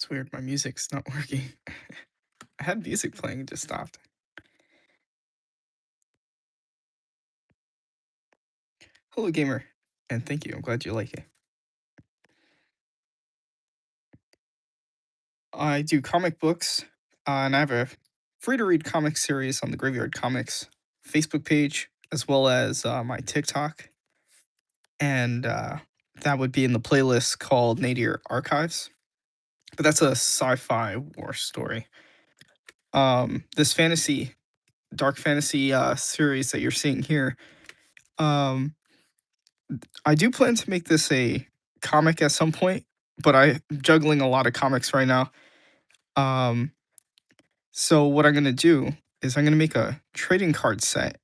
It's weird, my music's not working. I had music playing, it just stopped. Hello, gamer, and thank you. I'm glad you like it. I do comic books, and I have a free to read comic series on the Graveyard Comics Facebook page, as well as my TikTok. And that would be in the playlist called Nadir Archives. But that's a sci fi war story. This dark fantasy series that you're seeing here, um, I do plan to make this a comic at some point, but I'm juggling a lot of comics right now. Um, so what I'm gonna do is I'm gonna make a trading card set,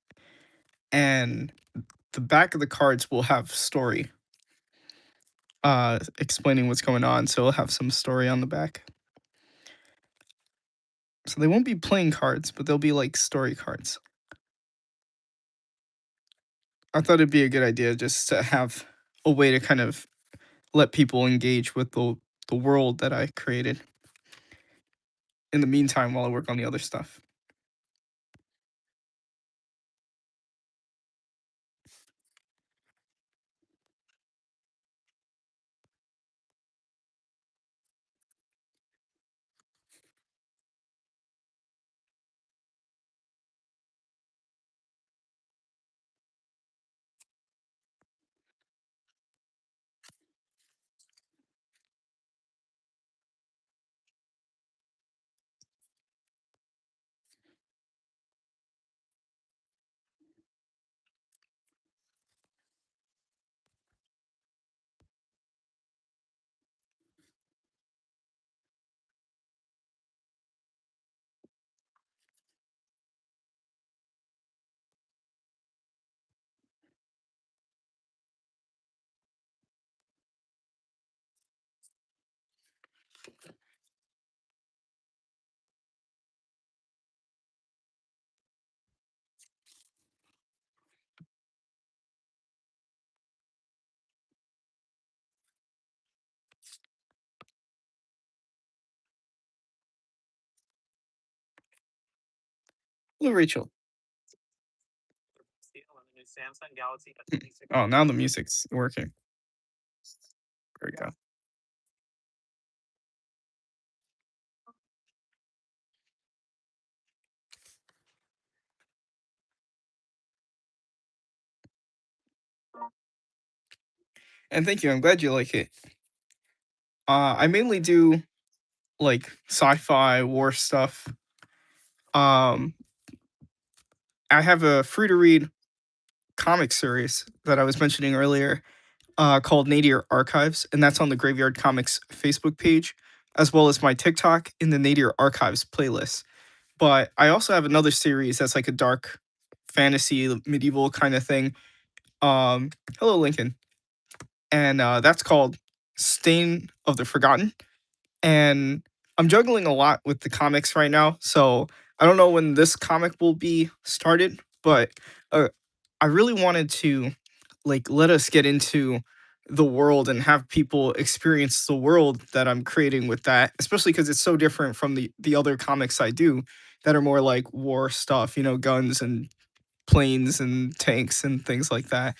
and the back of the cards will have story, explaining what's going on. So it'll have some story on the back. So they won't be playing cards, but they'll be like story cards. I thought it'd be a good idea just to have a way to kind of let people engage with the world that I created in the meantime while I work on the other stuff. Hello, Rachel. Oh, now the music's working. There we go. And thank you. I'm glad you like it. I mainly do like sci-fi war stuff. Um, I have a free to read comic series that I was mentioning earlier, called Nadir Archives, and that's on the Graveyard Comics Facebook page, as well as my TikTok in the Nadir Archives playlist. But I also have another series that's like a dark fantasy medieval kind of thing. Hello, Lincoln, and that's called Stain of the Forgotten. And I'm juggling a lot with the comics right now, so I don't know when this comic will be started, but uh, I really wanted to like let us get into the world and have people experience the world that I'm creating with that, especially because it's so different from the other comics I do that are more like war stuff, guns and planes and tanks and things like that.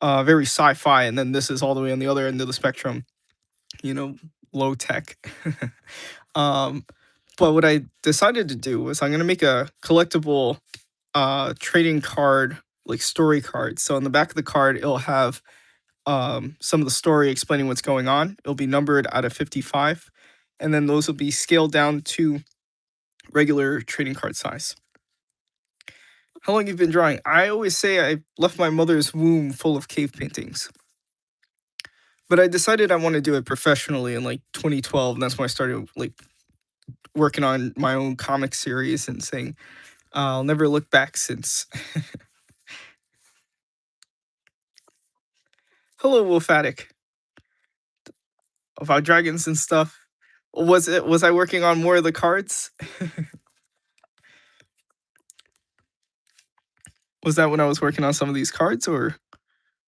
Very sci-fi, and then this is all the way on the other end of the spectrum, you know, low tech. um, but what I decided to do was I'm gonna make a collectible trading card, like story card. So on the back of the card, it'll have some of the story explaining what's going on. It'll be numbered out of 55, and then those will be scaled down to regular trading card size. How long you've been drawing? I always say I left my mother's womb full of cave paintings, but I decided I want to do it professionally in like 2012, and that's when I started like working on my own comic series and saying I'll never look back since. Hello, Wolfatic. About dragons and stuff. Was I working on more of the cards? Was that when I was working on some of these cards, or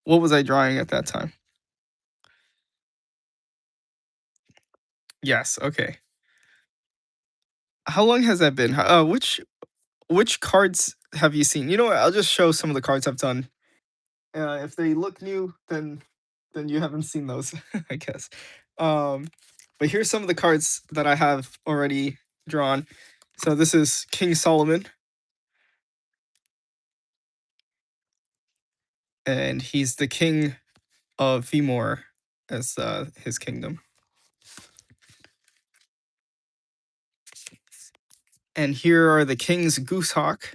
what was I drawing at that time? Yes, okay. How long has that been? Which cards have you seen? You know what? I'll just show some of the cards I've done. If they look new, then you haven't seen those, I guess. Um, but here's some of the cards that I have already drawn. So this is King Solomon, and he's the king of Vimor as his kingdom. And here are the king's Goosehawk.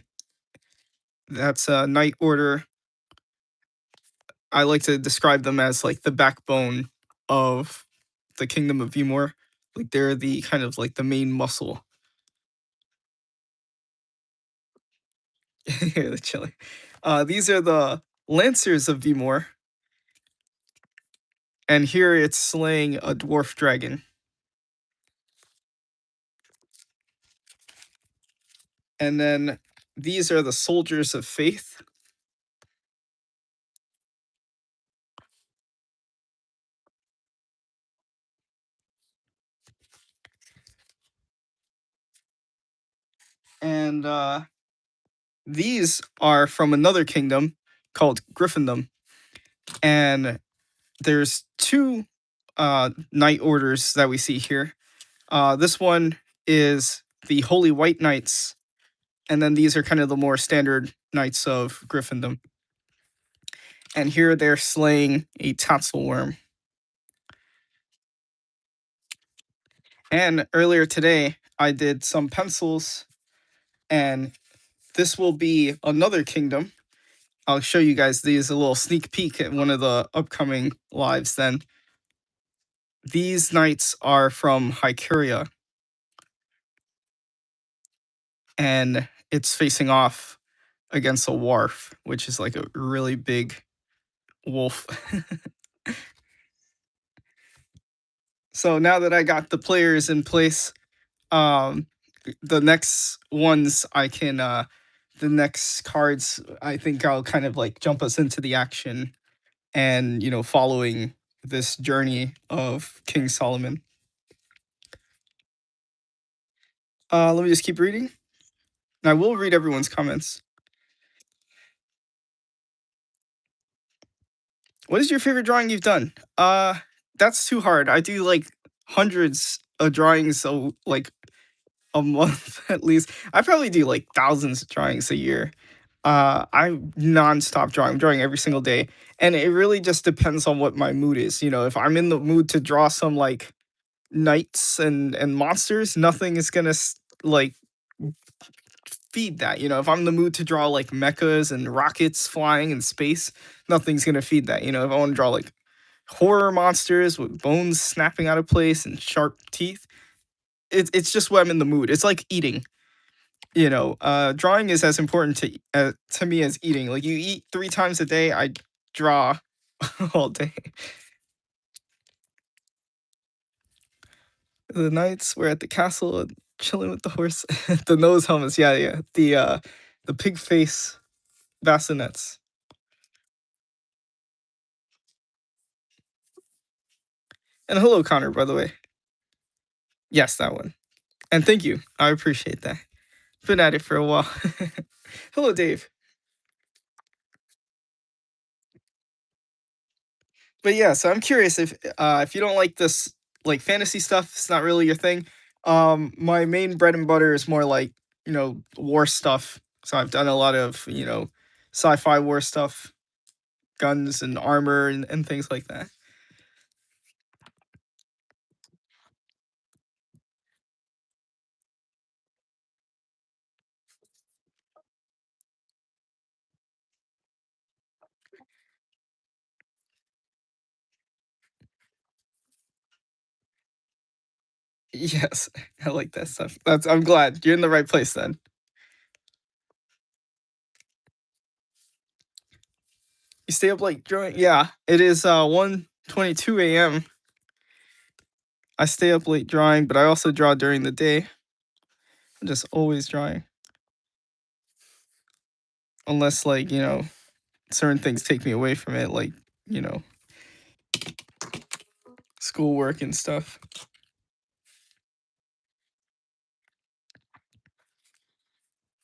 That's a knight order. I like to describe them as like the backbone of the kingdom of Vimor. Like they're the kind of like the main muscle. Here, the chili. These are the Lancers of Vimor, and here it's slaying a dwarf dragon. And then these are the Soldiers of Faith. And these are from another kingdom called Griffindom. And there's two knight orders that we see here. This one is the Holy White Knights, and then these are kind of the more standard knights of Griffindom. And here they're slaying a Tatzelworm. And earlier today, I did some pencils, and this will be another kingdom. I'll show you guys these, a little sneak peek at one of the upcoming lives then. These knights are from Hycuria, and it's facing off against a wharf, which is like a really big wolf. So now that I got the players in place, um, the next ones I can, the next cards, I think I'll kind of like jump us into the action and, following this journey of King Solomon. Let me just keep reading. I will read everyone's comments. What is your favorite drawing you've done? That's too hard. I do like hundreds of drawings, so like a month at least. I probably do like thousands of drawings a year. I nonstop drawing. I'm drawing every single day, and it really just depends on what my mood is. If I'm in the mood to draw some like knights and monsters, nothing is gonna like feed that. If I'm in the mood to draw like mechas and rockets flying in space, nothing's gonna feed that. If I want to draw like horror monsters with bones snapping out of place and sharp teeth, it's just what I'm in the mood. It's like eating. Drawing is as important to me as eating. Like you eat 3 times a day, I draw all day. The nights we're at the castle and chilling with the horse. The nose helmets, yeah, yeah. The pig face bassinets. And hello, Connor, by the way. Yes, that one. And thank you. I appreciate that. Been at it for a while. Hello, Dave. But yeah, so I'm curious if you don't like this like fantasy stuff, it's not really your thing. My main bread and butter is more like, war stuff. So I've done a lot of, sci-fi war stuff, guns and armor and things like that. Yes, I like that stuff. I'm glad you're in the right place then. You stay up late drawing? Yeah, it is 1:22 a.m. I stay up late drawing, but I also draw during the day. I'm just always drawing. Unless like, certain things take me away from it, like, you know, schoolwork and stuff.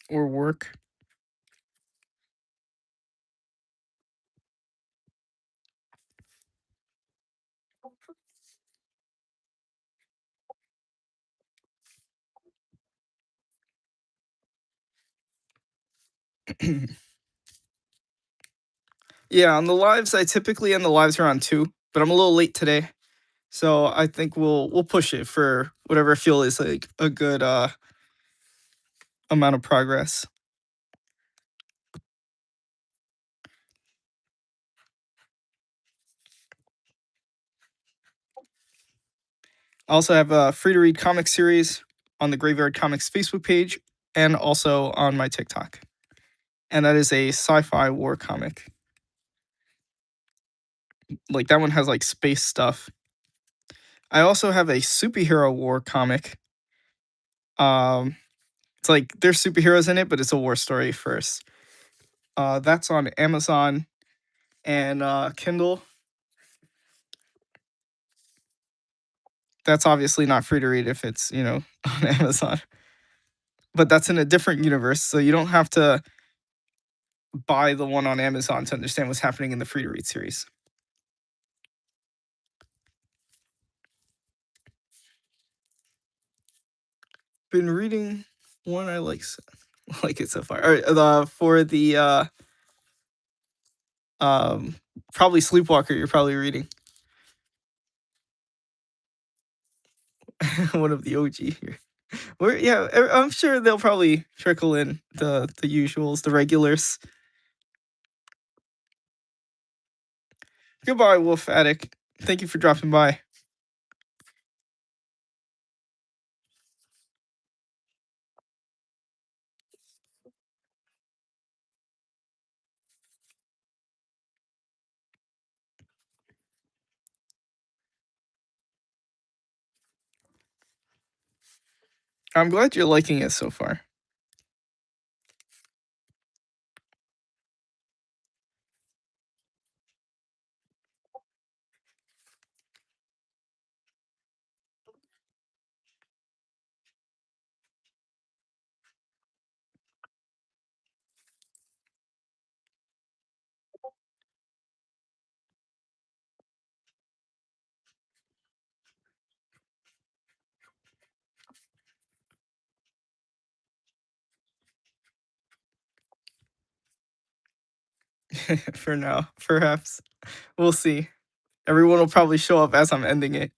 or work. Yeah, on the lives, I typically end the lives around 2, but I'm a little late today. So I think we'll push it for whatever I feel is like a good amount of progress. I also have a free to read comic series on the Graveyard Comics Facebook page and also on my TikTok. And that is a sci-fi war comic. Like that one has like space stuff. I also have a superhero war comic. Um it's like there's superheroes in it, but it's a war story first. That's on Amazon and Kindle. That's obviously not free to read if it's, on Amazon. But that's in a different universe, so you don't have to buy the one on Amazon to understand what's happening in the free to read series. Been reading one I like like it so far. All right, for the um probably Sleepwalker you're probably reading. One of the OG here. Yeah, I'm sure they'll probably trickle in the usuals, the regulars. Goodbye, Wolf Attic. Thank you for dropping by. I'm glad you're liking it so far. For now, perhaps. We'll see. Everyone will probably show up as I'm ending it.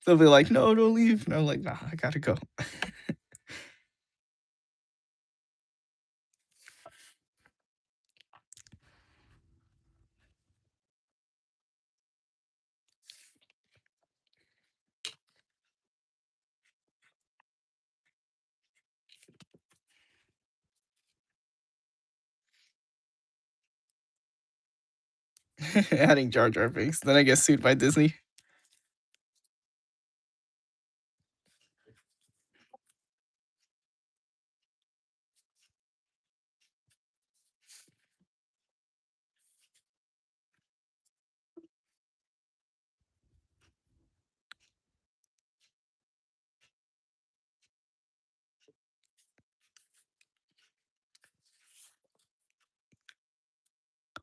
They'll be like, "No, don't leave." And I'm like, "Nah, I gotta go." Adding Jar Jar Binks. Then I get sued by Disney.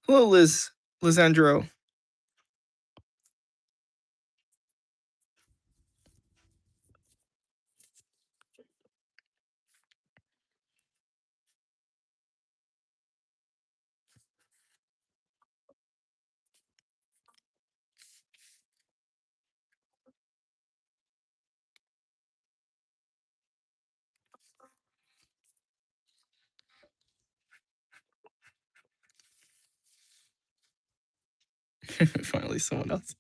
Hello, Lisandro. Finally, someone else.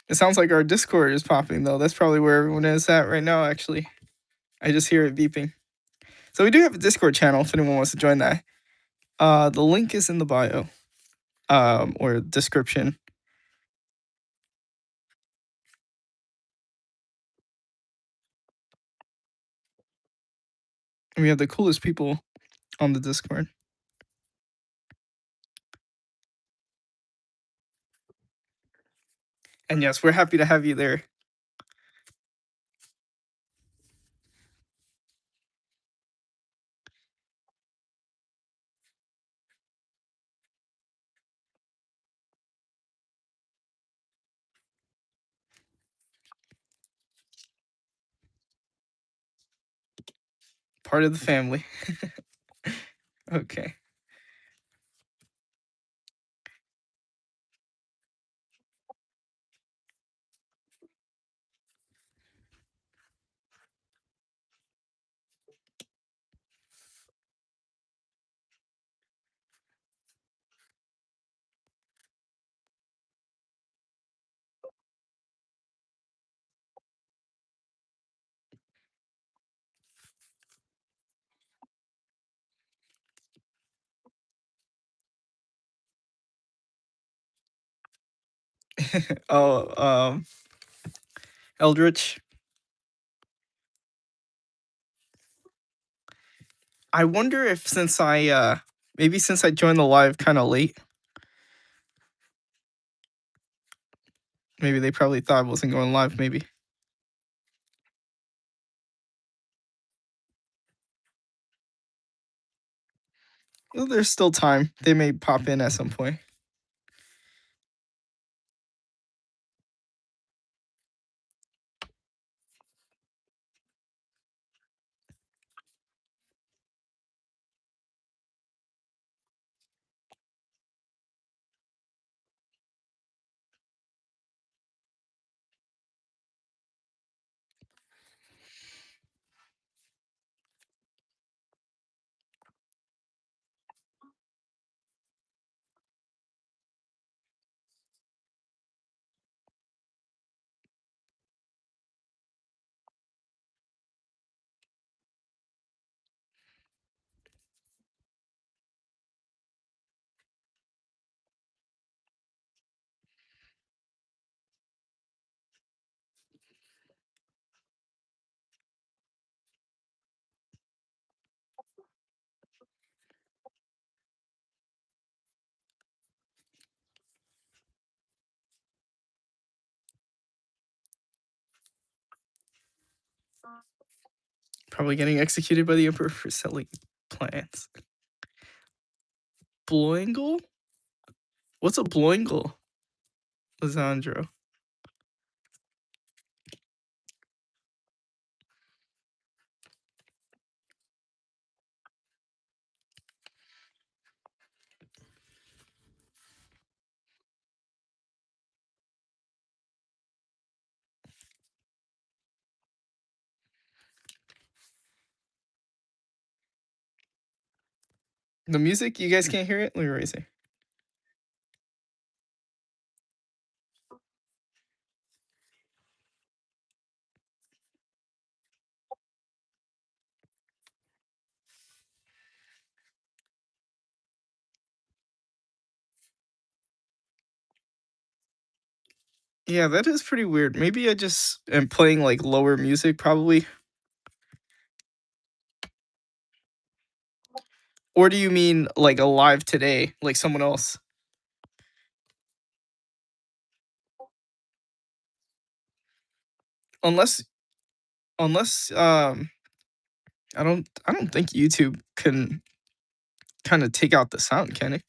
It sounds like our Discord is popping though. That's probably where everyone is at right now. Actually, I just hear it beeping. So we do have a Discord channel if anyone wants to join that. The link is in the bio, or description. We have the coolest people on the Discord. And yes, we're happy to have you there. Part of the family. Okay. Oh, Eldritch. I wonder if since maybe since I joined the live kind of late, maybe they probably thought I wasn't going live. Maybe. Well, there's still time. They may pop in at some point. Probably getting executed by the Emperor for selling plants. Bloingle? What's a bloingle, Lisandro? The music, you guys can't hear it? Let me raise it. Yeah, that is pretty weird. Maybe I just am playing like lower music, probably. Or do you mean like alive today, like someone else? Unless, unless, I don't think YouTube can kind of take out the sound, can it?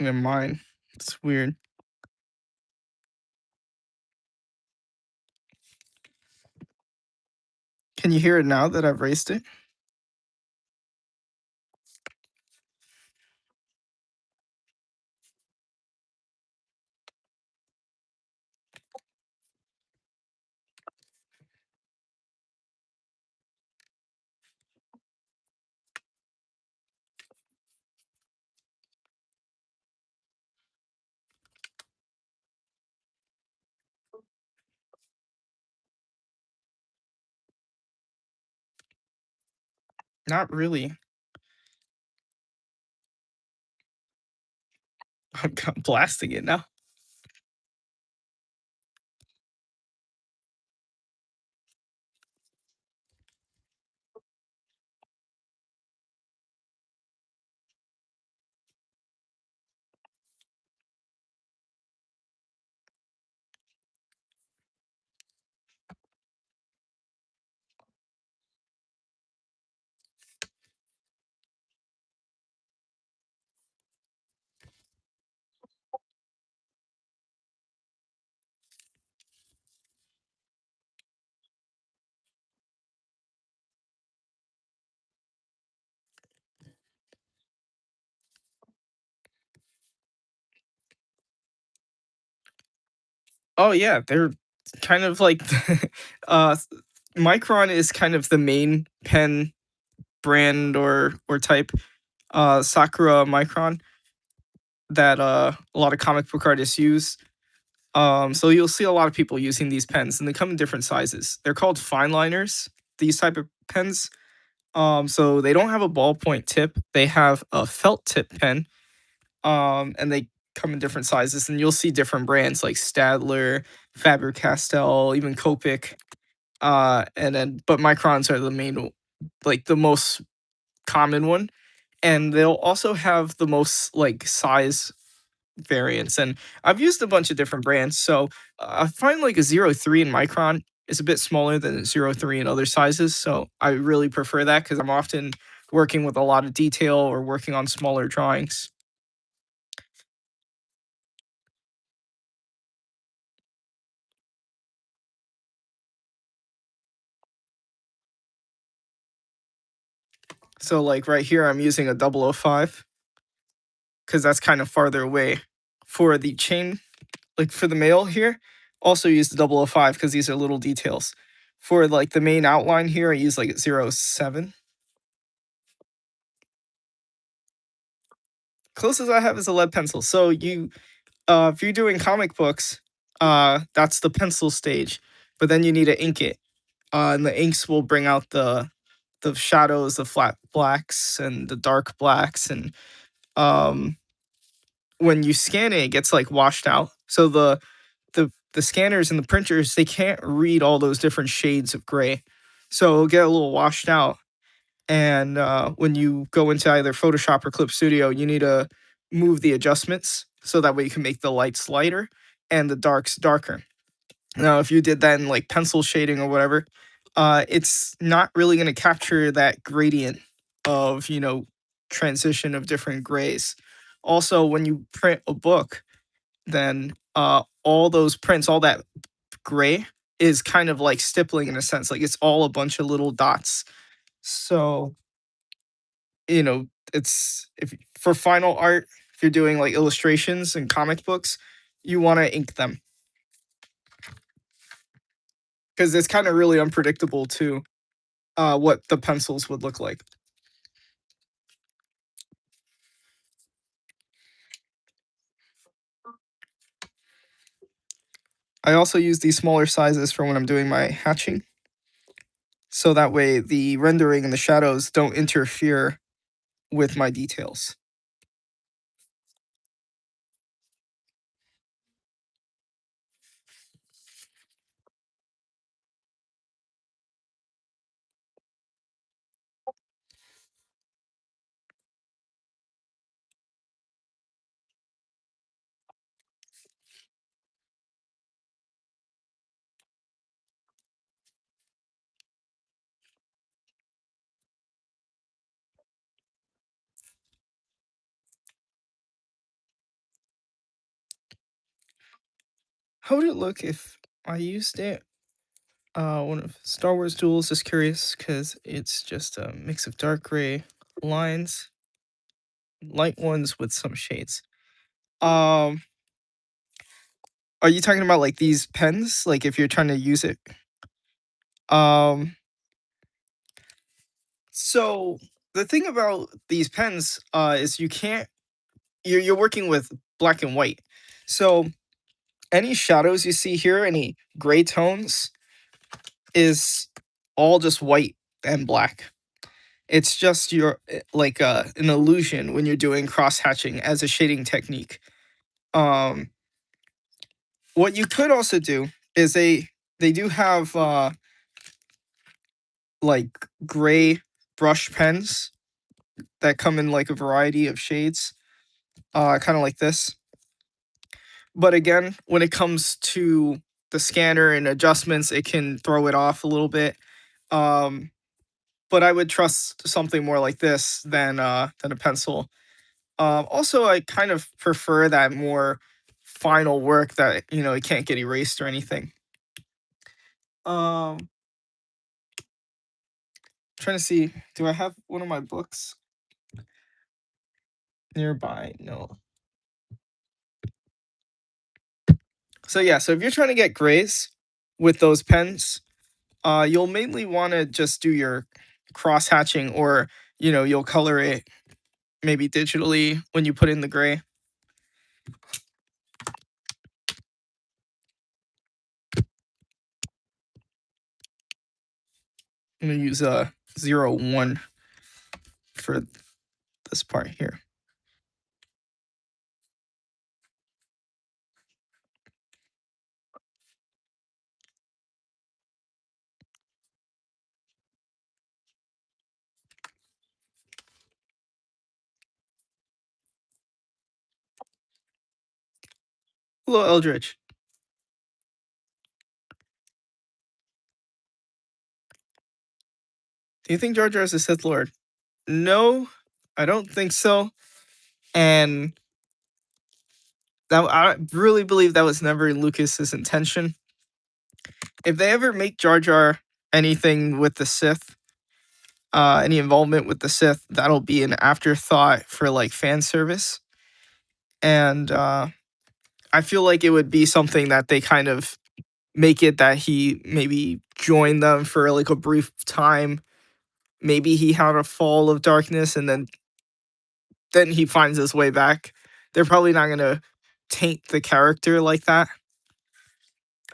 Never mind. It's weird. Can you hear it now that I've raised it? Not really. I'm blasting it now. Oh yeah, they're kind of like uh Micron is kind of the main pen brand or type. Sakura Micron that a lot of comic book artists use. So you'll see a lot of people using these pens, and they come in different sizes. They're called fine liners. These type of pens. So they don't have a ballpoint tip. They have a felt tip pen. And they come in different sizes, and you'll see different brands like Stadler, Faber Castell, even Copic. And then but microns are the main, like the most common one, and they'll also have the most like size variants. And I've used a bunch of different brands, so I find like a 03 in micron is a bit smaller than a 03 in other sizes. So I really prefer that because I'm often working with a lot of detail or working on smaller drawings. So like right here, I'm using a 005 because that's kind of farther away. For the chain, like for the male here, also use the 005 because these are little details. For like the main outline here, I use like 07. Closest I have is a lead pencil. So if you're doing comic books, that's the pencil stage, but then you need to ink it. And the inks will bring out the shadows, the flat blacks and the dark blacks, and um when you scan it, it gets like washed out. So the scanners and the printers, they can't read all those different shades of gray. So it'll get a little washed out. And when you go into either Photoshop or Clip Studio, you need to move the adjustments so that way you can make the lights lighter and the darks darker. Now, if you did that in like pencil shading or whatever, it's not really going to capture that gradient of, transition of different grays. Also, when you print a book, then all those prints, all that gray is kind of like stippling in a sense, like it's all a bunch of little dots. So, it's if for final art, if you're doing like illustrations and comic books, you want to ink them because it's kind of really unpredictable too, what the pencils would look like. I also use these smaller sizes for when I'm doing my hatching, so that way the rendering and the shadows don't interfere with my details. How would it look if I used it? One of Star Wars Duels, is curious because it's just a mix of dark gray lines, light ones with some shades. Um, are you talking about like these pens? Like if you're trying to use it? Um, so the thing about these pens, is you can't. You're working with black and white, so any shadows you see here, any gray tones, is all just white and black. It's just like an illusion when you're doing cross hatching as a shading technique. Um, what you could also do is they do have like gray brush pens that come in like a variety of shades, kind of like this. But again, when it comes to the scanner and adjustments, it can throw it off a little bit. Um, but I would trust something more like this than a pencil. Also, I kind of prefer that more final work that it can't get erased or anything. Um, trying to see, do I have one of my books nearby? No. So yeah, so if you're trying to get grays with those pens, you'll mainly want to just do your cross hatching, or you'll color it maybe digitally when you put in the gray. I'm gonna use a 01 for this part here. Hello, Eldritch. Do you think Jar Jar is a Sith Lord? No, I don't think so. And that I really believe that was never Lucas's intention. If they ever make Jar Jar anything with the Sith, any involvement with the Sith, that'll be an afterthought for like fan service. And I feel like it would be something that they kind of make it that he maybe joined them for like a brief time. Maybe he had a fall of darkness and then he finds his way back. They're probably not gonna taint the character like that.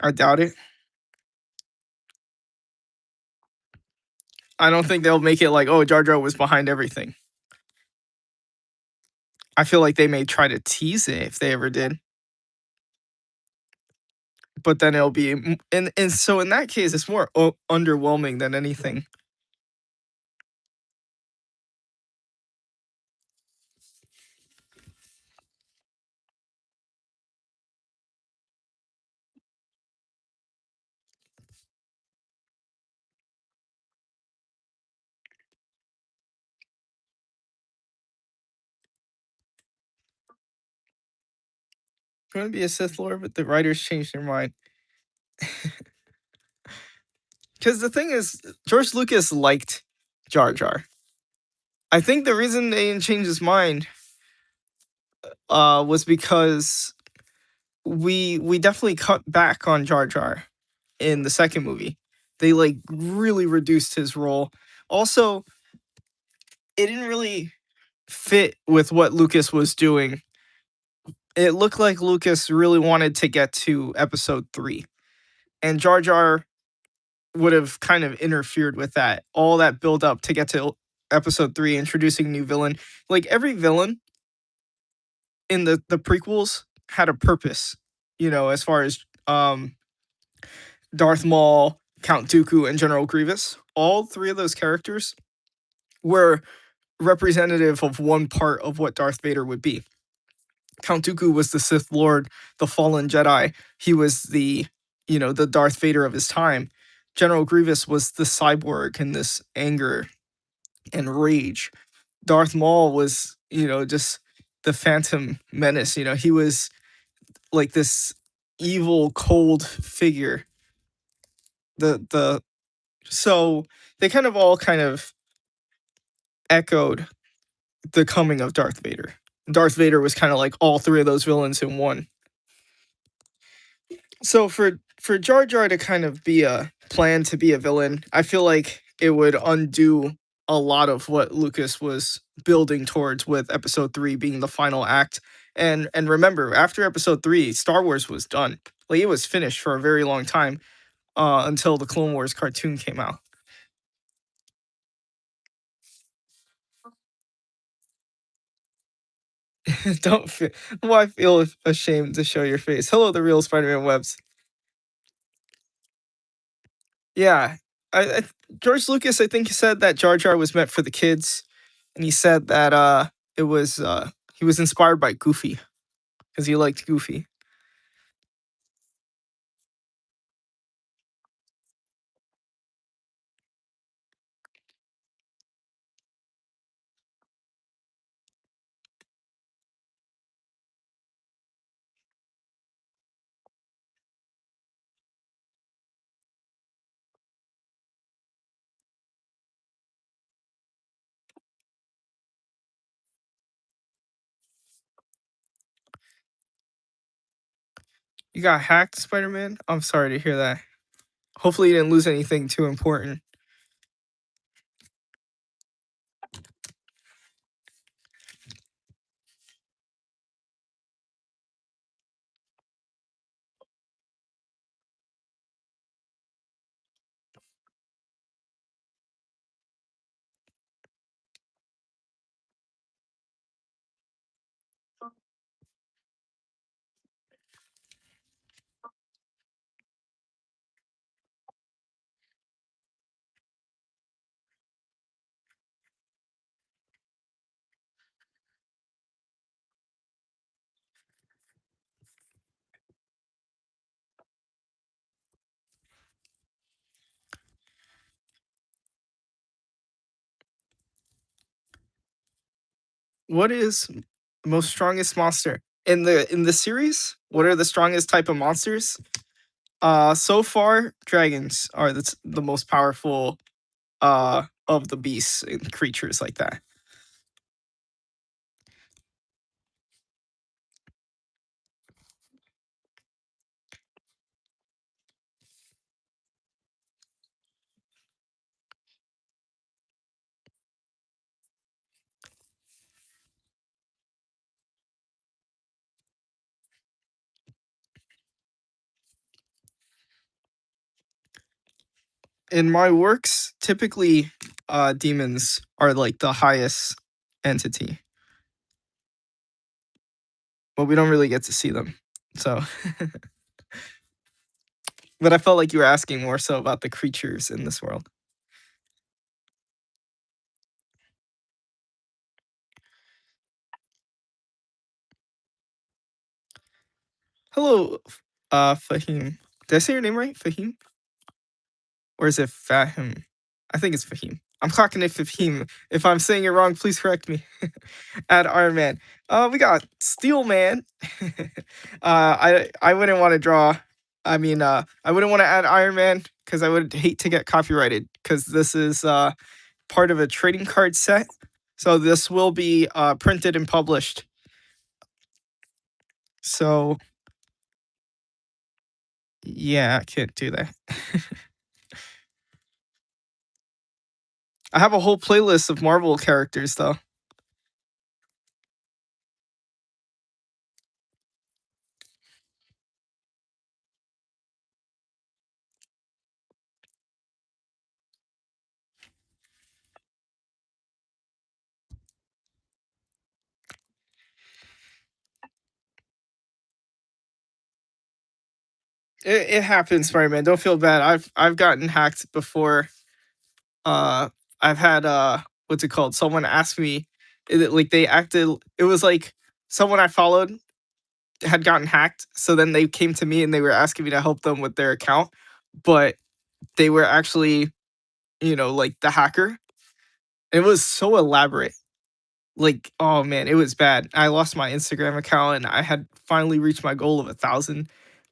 I doubt it. I don't think they'll make it like, oh, Jar Jar was behind everything. I feel like they may try to tease it if they ever did. But then it'll be and so in that case, it's more underwhelming than anything. Going to be a Sith Lord, but the writers changed their mind. Because the thing is, George Lucas liked Jar Jar. I think the reason they didn't change his mind was because we definitely cut back on Jar Jar in the second movie. They like really reduced his role. Also, it didn't really fit with what Lucas was doing. It looked like Lucas really wanted to get to episode 3, and Jar Jar would have kind of interfered with that. All that build up to get to episode 3, introducing a new villain. Like every villain in the prequels had a purpose, as far as Darth Maul, Count Dooku, and General Grievous. All three of those characters were representative of one part of what Darth Vader would be. Count Dooku was the Sith Lord, the fallen Jedi. He was the Darth Vader of his time. General Grievous was the cyborg and this anger and rage. Darth Maul was, just the Phantom Menace. He was like this evil, cold figure. The So they kind of echoed the coming of Darth Vader. Darth Vader was kind of like all three of those villains in one. So for Jar Jar to kind of be a plan to be a villain, I feel like it would undo a lot of what Lucas was building towards with episode 3 being the final act. And remember, after episode 3, Star Wars was done. Like it was finished for a very long time until the Clone Wars cartoon came out. Don't feel why feel ashamed to show your face. Hello, the real Spider-Man webs. Yeah, I George Lucas, I think he said that Jar Jar was meant for the kids, and he said that it was he was inspired by Goofy because he liked Goofy. You got hacked, Spider-Man? I'm sorry to hear that. Hopefully you didn't lose anything too important. What is most strongest monster in the series? What are the strongest type of monsters? So far, dragons are the most powerful of the beasts and creatures like that. In my works, typically demons are like the highest entity, but we don't really get to see them. So but I felt like you were asking more so about the creatures in this world. Hello, Fahim. Did I say your name right? Fahim? Or is it Fahim? I think it's Fahim. I'm clocking it Fahim. If I'm saying it wrong, please correct me. Add Iron Man. We got Steel Man. I wouldn't want to draw. I mean, I wouldn't want to add Iron Man because I would hate to get copyrighted because this is part of a trading card set. So this will be printed and published. So yeah, I can't do that. I have a whole playlist of Marvel characters though. It happens, Spider-Man. Don't feel bad. I've gotten hacked before. Uh, I've had what's it called? Someone asked me, like they acted. It was like someone I followed had gotten hacked, so then they came to me and they were asking me to help them with their account, but they were actually, like the hacker. It was so elaborate. Like, oh man, it was bad. I lost my Instagram account and I had finally reached my goal of 1,000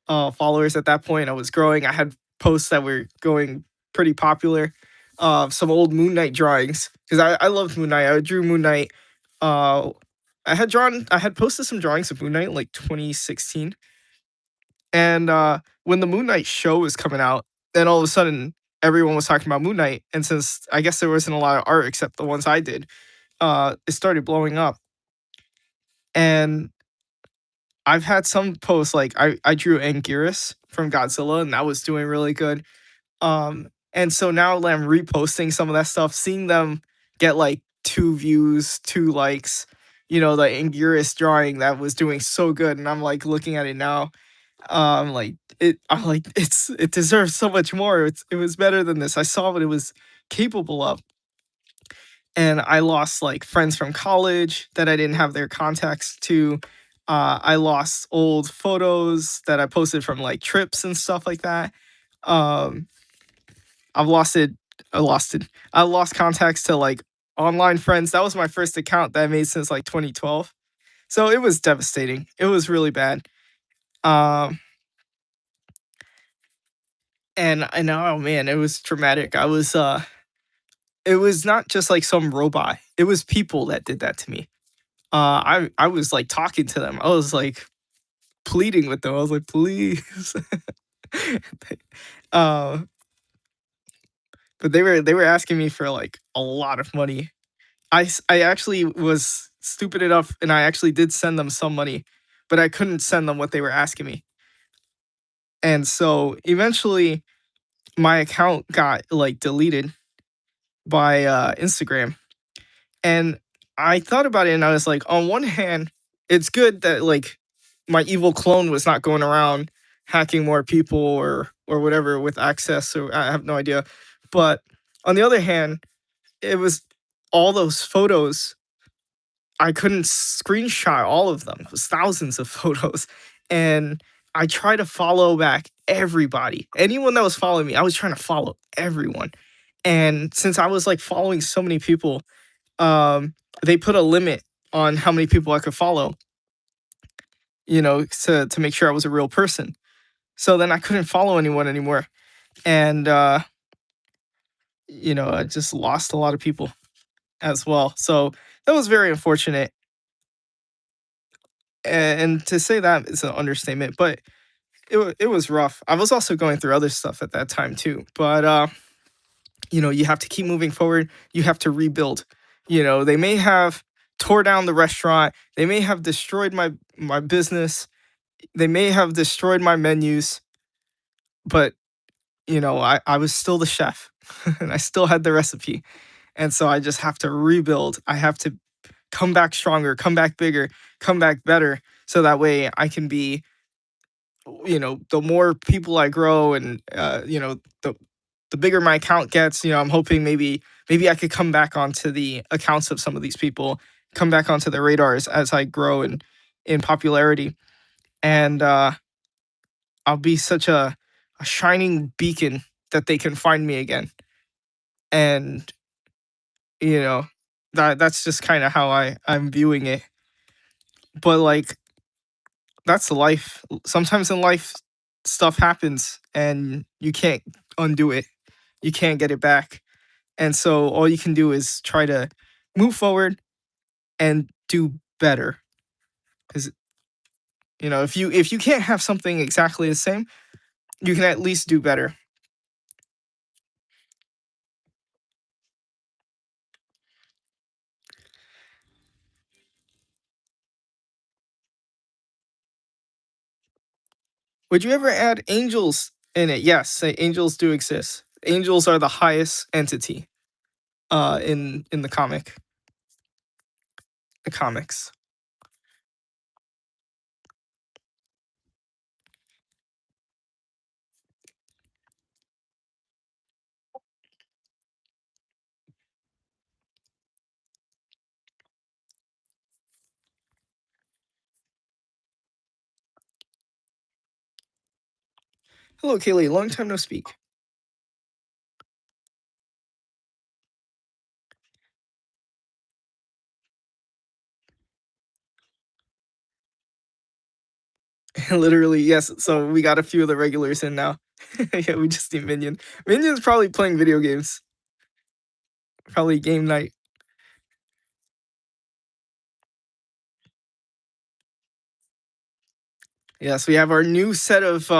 followers at that point. I was growing. I had posts that were going pretty popular. Some old Moon Knight drawings because I loved Moon Knight. I drew Moon Knight. Uh, I had posted some drawings of Moon Knight in like 2016, and when the Moon Knight show was coming out, then all of a sudden everyone was talking about Moon Knight, and since I guess there wasn't a lot of art except the ones I did, it started blowing up. And I've had some posts like I drew Anguirus from Godzilla, and that was doing really good. And so now that I'm reposting some of that stuff, seeing them get like 2 views, 2 likes, the Anguirus drawing that was doing so good, and I'm like looking at it now. Like I'm like it deserves so much more. It was better than this. I saw what it was capable of, and I lost like friends from college that I didn't have their contacts to. I lost old photos that I posted from like trips and stuff like that. Um, I've lost it. I lost it. I lost contacts to like online friends. That was my first account that I made since like 2012. So it was devastating. It was really bad. Um, and oh man, it was traumatic. It was not just like some robot. It was people that did that to me. I was like talking to them. I was like pleading with them. I was like, please. uh, but they were asking me for like a lot of money. I actually was stupid enough, and I actually did send them some money, but I couldn't send them what they were asking me. And so eventually, my account got like deleted by Instagram. And I thought about it and I was like, on one hand, it's good that like my evil clone was not going around hacking more people or whatever with access, or I have no idea. But on the other hand, it was all those photos. I couldn't screenshot all of them. It was thousands of photos. And I tried to follow back everybody. Anyone that was following me, I was trying to follow everyone. And since I was like following so many people, um, they put a limit on how many people I could follow, to make sure I was a real person. So then I couldn't follow anyone anymore. And I just lost a lot of people as well. So that was very unfortunate. And to say that is an understatement, but it was rough. I was also going through other stuff at that time too. But you have to keep moving forward. You have to rebuild. They may have tore down the restaurant. They may have destroyed my business. They may have destroyed my menus, but I was still the chef and I still had the recipe. And so I just have to rebuild. I have to come back stronger, come back bigger, come back better. So that way I can be, the more people I grow and, the bigger my account gets, I'm hoping maybe I could come back onto the accounts of some of these people, come back onto the radars as I grow in popularity. And I'll be such a shining beacon that they can find me again. And you know, that's just kind of how I'm viewing it. But like that's life. Sometimes in life stuff happens and you can't undo it. You can't get it back. And so all you can do is try to move forward and do better. Cuz if you can't have something exactly the same, you can at least do better. Would you ever add angels in it? Yes, angels do exist. Angels are the highest entity in the comics. Hello, Kaylee. Long time no speak. Literally, yes. So we got a few of the regulars in now. Yeah, we just need Minion. Minion's probably playing video games. Probably game night. Yes, we have our new set of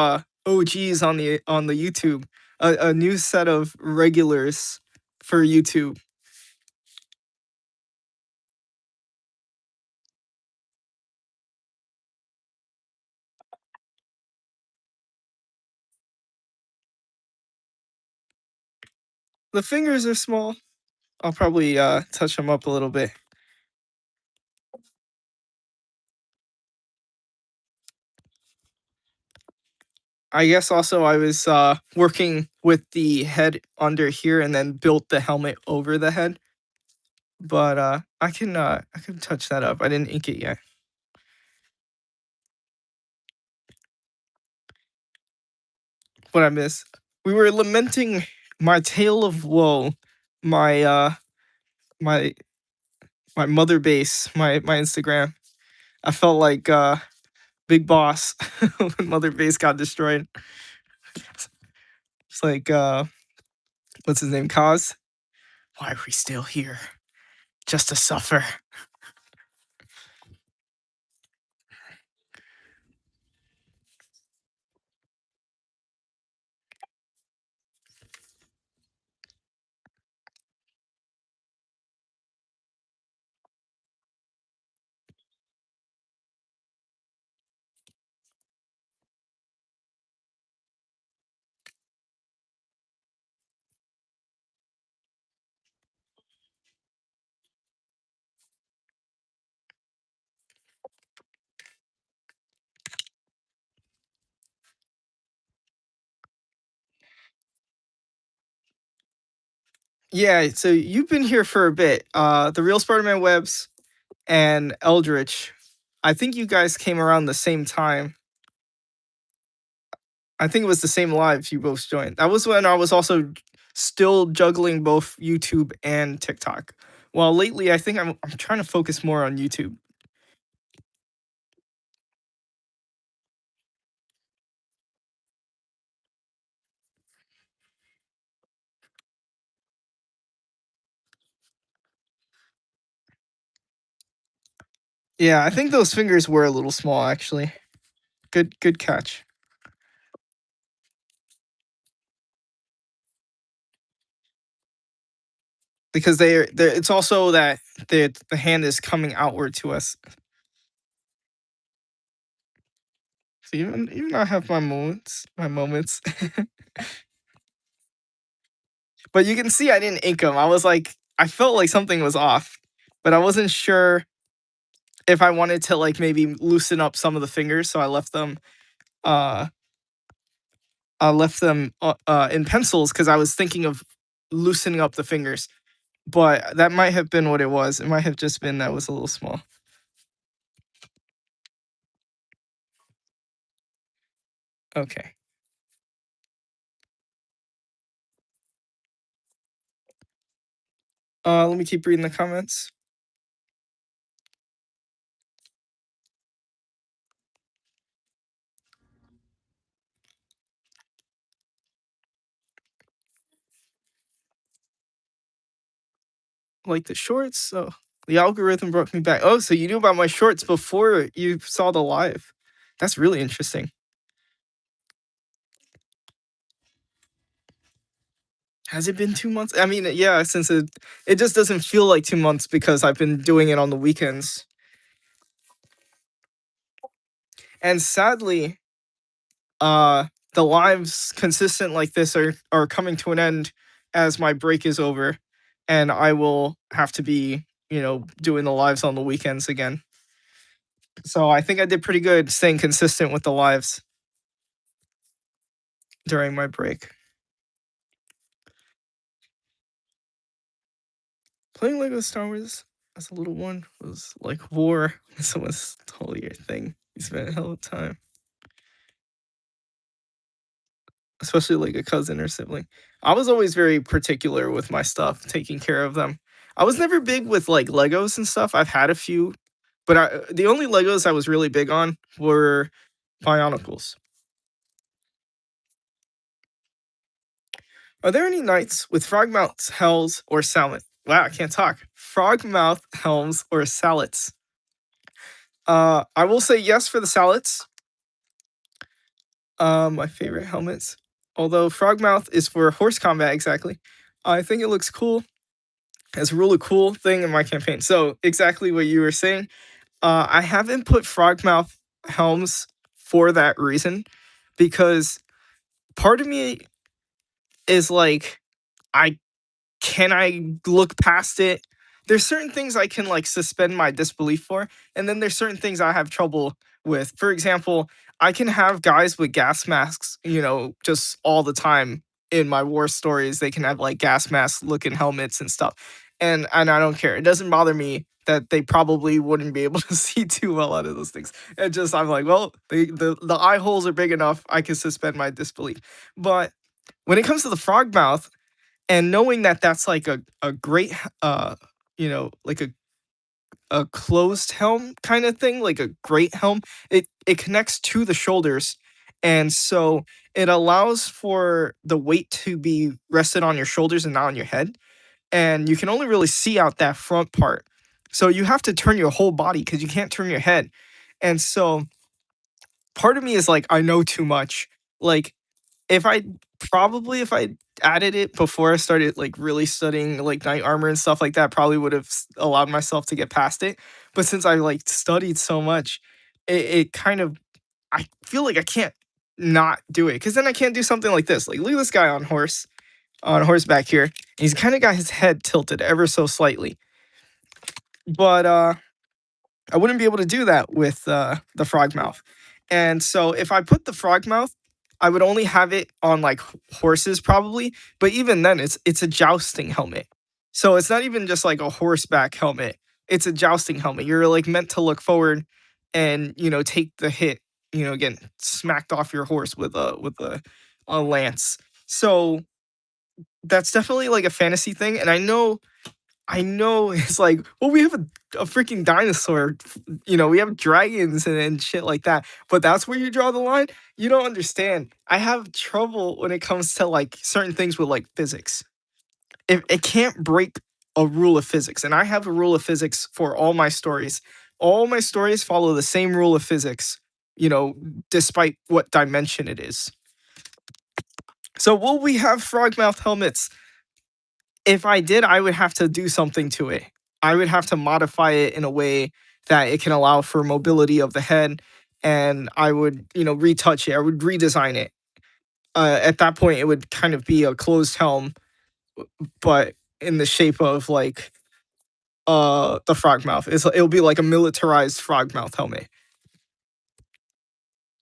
OGs on the YouTube. A new set of regulars for YouTube. The fingers are small. I'll probably touch them up a little bit. I guess also I was working with the head under here and then built the helmet over the head. But I can touch that up. I didn't ink it yet. What I miss. We were lamenting my tale of woe, my my my mother base, my Instagram. I felt like Big Boss when Mother Base got destroyed. It's like what's his name? Kaz? Why are we still here? Just to suffer. Yeah, so you've been here for a bit. The Real Spider-Man Webs and Eldritch. I think you guys came around the same time. I think it was the same live you both joined. That was when I was also still juggling both YouTube and TikTok. Well, lately I think I'm trying to focus more on YouTube. Yeah, I think those fingers were a little small actually. Good catch. Because they're it's also that the hand is coming outward to us. So even I have my moments. But you can see I didn't ink them. I was like, I felt like something was off, but I wasn't sure if I wanted to like maybe loosen up some of the fingers, so uh I left them in pencils because I was thinking of loosening up the fingers. But that might have been what it was. It might have just been that was a little small. Okay. Let me keep reading the comments. Like the shorts. So the algorithm brought me back. Oh, so you knew about my shorts before you saw the live. That's really interesting. Has it been 2 months? I mean, yeah, since it just doesn't feel like 2 months because I've been doing it on the weekends. And sadly, uh the lives consistent like this are coming to an end as my break is over and I will have to be, doing the lives on the weekends again. So I think I did pretty good staying consistent with the lives during my break. Playing Lego Star Wars as a little one was like war. This was totally your thing. You spent a hell of a time. Especially like a cousin or sibling. I was always very particular with my stuff, taking care of them. I was never big with like Legos and stuff. I've had a few, but the only Legos I was really big on were Bionicles. Are there any knights with frogmouth helms or salad? Wow, I can't talk. Frogmouth helms or salets? I will say yes for the salets. My favorite helmets. Although Frogmouth is for horse combat exactly. I think it looks cool. It's a really cool thing in my campaign. So exactly what you were saying. I haven't put Frogmouth helms for that reason because part of me is like, I can I look past it? There's certain things I can like suspend my disbelief for, and then there's certain things I have trouble with. For example, I can have guys with gas masks, just all the time in my war stories. They can have like gas mask looking helmets and stuff. And I don't care. It doesn't bother me that they probably wouldn't be able to see too well out of those things. And just I'm like, well, the eye holes are big enough. I can suspend my disbelief. But when it comes to the frog mouth, and knowing that that's like a great like a closed helm kind of thing, like a great helm. It connects to the shoulders, and so it allows for the weight to be rested on your shoulders and not on your head. And you can only really see out that front part. So you have to turn your whole body because you can't turn your head. And so part of me is like, I know too much. Like if I if I added it before I started, like, really studying, like, knight armor and stuff like that, probably would've allowed myself to get past it, but since I, like, studied so much, it kind of I feel like I can't not do it, because then I can't do something like this, like, look at this guy on horseback here, he's kinda got his head tilted ever so slightly, but, I wouldn't be able to do that with the frog mouth. And so if I put the frog mouth, I would only have it on like horses probably, but even then it's a jousting helmet. So it's not even just like a horseback helmet. It's a jousting helmet. You're like meant to look forward and, take the hit, again, smacked off your horse with a lance. So that's definitely like a fantasy thing, and I know it's like, well, we have a freaking dinosaur, we have dragons and shit like that. But that's where you draw the line. You don't understand. I have trouble when it comes to like certain things with like physics. If it can't break a rule of physics, and I have a rule of physics for all my stories. All my stories follow the same rule of physics, you know, despite what dimension it is. So will we have frogmouth helmets? If I did, I would have to do something to it. I would have to modify it in a way that it can allow for mobility of the head, and I would, retouch it. I would redesign it. At that point, it would kind of be a closed helm, but in the shape of like the frogmouth. It'll be like a militarized frogmouth helmet.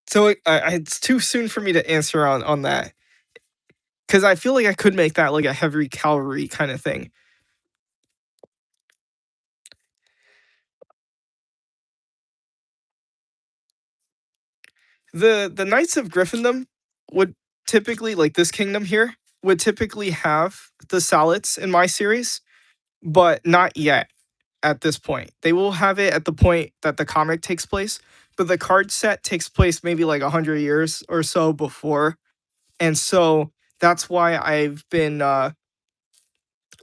So it's too soon for me to answer on that because I feel like I could make that like a heavy cavalry kind of thing. The Knights of Griffindom would typically, like this kingdom here, would typically have the salads in my series, but not yet at this point. They will have it at the point that the comic takes place, but the card set takes place maybe like 100 years or so before. And so that's why I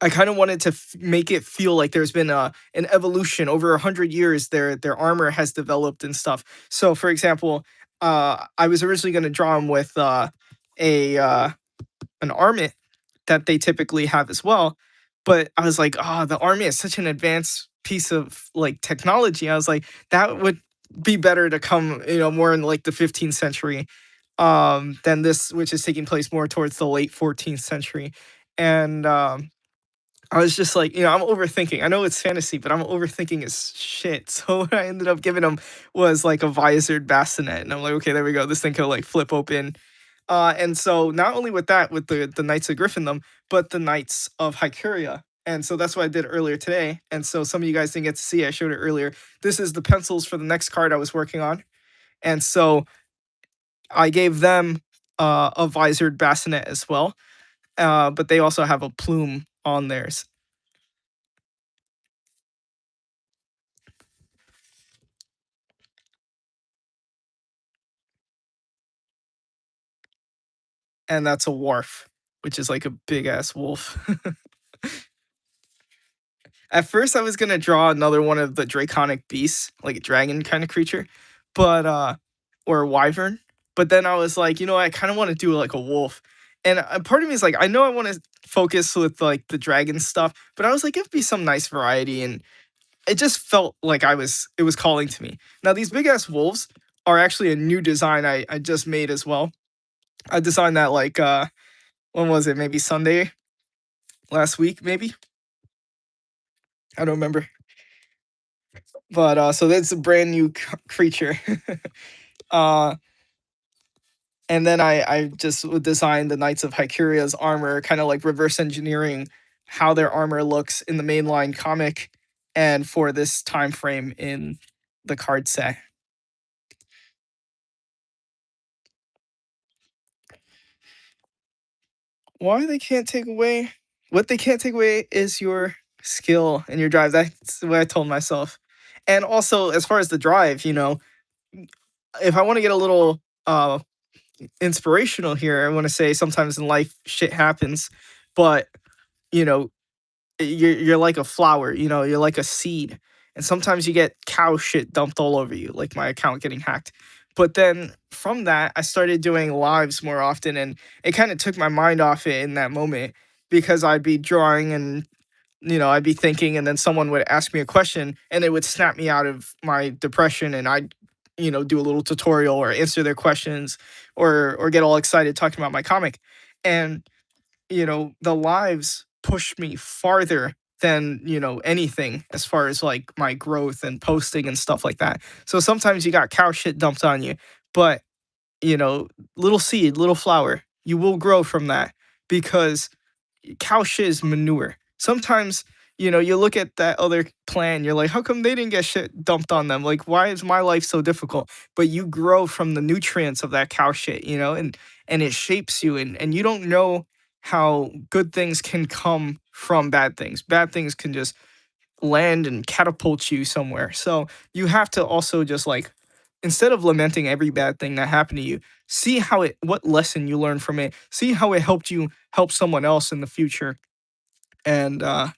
kind of wanted to make it feel like there's been an evolution over 100 years. Their armor has developed and stuff. So, for example, I was originally going to draw them with a an armament that they typically have as well, but I was like, oh, the army is such an advanced piece of like technology. I was like, that would be better to come, more in like the 15th century, than this, which is taking place more towards the late 14th century, and I was just like, I'm overthinking. I know it's fantasy, but I'm overthinking as shit. So what I ended up giving him was like a visored bassinet, and I'm like, okay, there we go. This thing could like flip open. And so not only with that, with the Knights of Griffindom, but the Knights of Hycuria. And so that's what I did earlier today. And so some of you guys didn't get to see. I showed it earlier. This is the pencils for the next card I was working on, and so I gave them a visored bassinet as well. But they also have a plume on theirs. And that's a wharf, which is like a big ass wolf. At first, I was gonna draw another one of the draconic beasts, like a dragon kind of creature, but or a wyvern. But then I was like, I kind of want to do like a wolf. And part of me is like, I know I want to focus with like the dragon stuff, but I was like, it'd be some nice variety, and it just felt like it was calling to me. Now these big ass wolves are actually a new design I just made as well. I designed that like when was it? Maybe Sunday last week, maybe. I don't remember. But so that's a brand new creature. uh And then I just would design the Knights of Hycuria's armor, kind of like reverse engineering how their armor looks in the mainline comic and for this time frame in the card set. Why they can't take away what they can't take away is your skill and your drive. That's what I told myself. And also, as far as the drive, if I want to get a little inspirational here, I want to say sometimes in life shit happens, but you know, you're like a flower, you're like a seed. And sometimes you get cow shit dumped all over you, like my account getting hacked. But then from that, I started doing lives more often, and it kind of took my mind off it in that moment because I'd be drawing and I'd be thinking, and then someone would ask me a question, and it would snap me out of my depression, and I'd do a little tutorial or answer their questions, or get all excited talking about my comic, and the lives push me farther than anything as far as like my growth and posting and stuff like that. So sometimes you got cow shit dumped on you, but you know little seed, little flower, you will grow from that because cow shit is manure. Sometimes, you look at that other clan, you're like, how come they didn't get shit dumped on them? Like, why is my life so difficult? But you grow from the nutrients of that cow shit, and it shapes you, and you don't know how good things can come from bad things. Bad things can just land and catapult you somewhere. So you have to also just like, instead of lamenting every bad thing that happened to you, see what lesson you learned from it. See how it helped you help someone else in the future. And that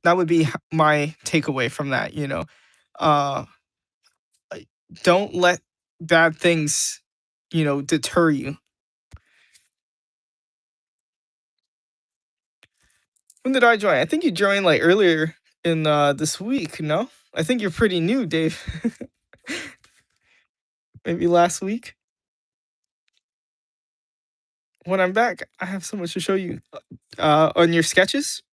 would be my takeaway from that. Uh, don't let bad things, deter you. When did I join? I think you joined like earlier in this week. No, I think you're pretty new, Dave. Maybe last week. When I'm back, I have so much to show you. On your sketches,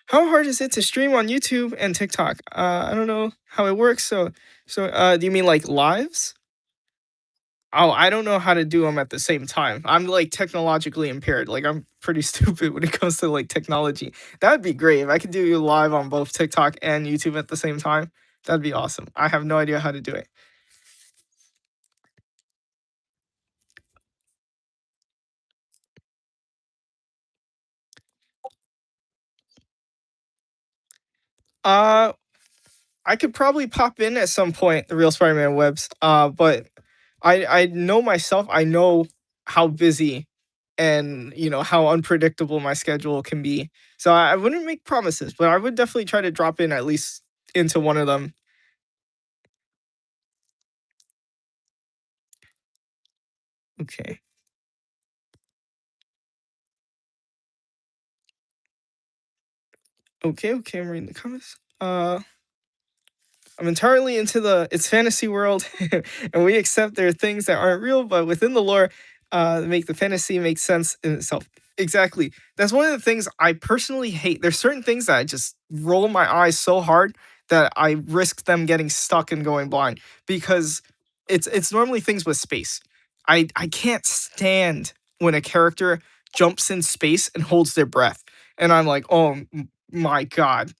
how hard is it to stream on YouTube and TikTok? I don't know how it works. So do you mean like lives? Oh, I don't know how to do them at the same time. I'm like technologically impaired. Like I'm pretty stupid when it comes to like technology. That'd be great if I could do you live on both TikTok and YouTube at the same time. That'd be awesome. I have no idea how to do it. Uh, I could probably pop in at some point, the real Spider-Man webs. But I know myself. I know how busy and how unpredictable my schedule can be. So I wouldn't make promises, but I would definitely try to drop in at least into one of them. Okay. Okay, okay, I'm reading the comments. I'm entirely into the it's fantasy world, and we accept there are things that aren't real, but within the lore, make the fantasy make sense in itself. Exactly. That's one of the things I personally hate. There's certain things that I just roll my eyes so hard that I risk them getting stuck and going blind because it's normally things with space. I can't stand when a character jumps in space and holds their breath, and I'm like, oh my god,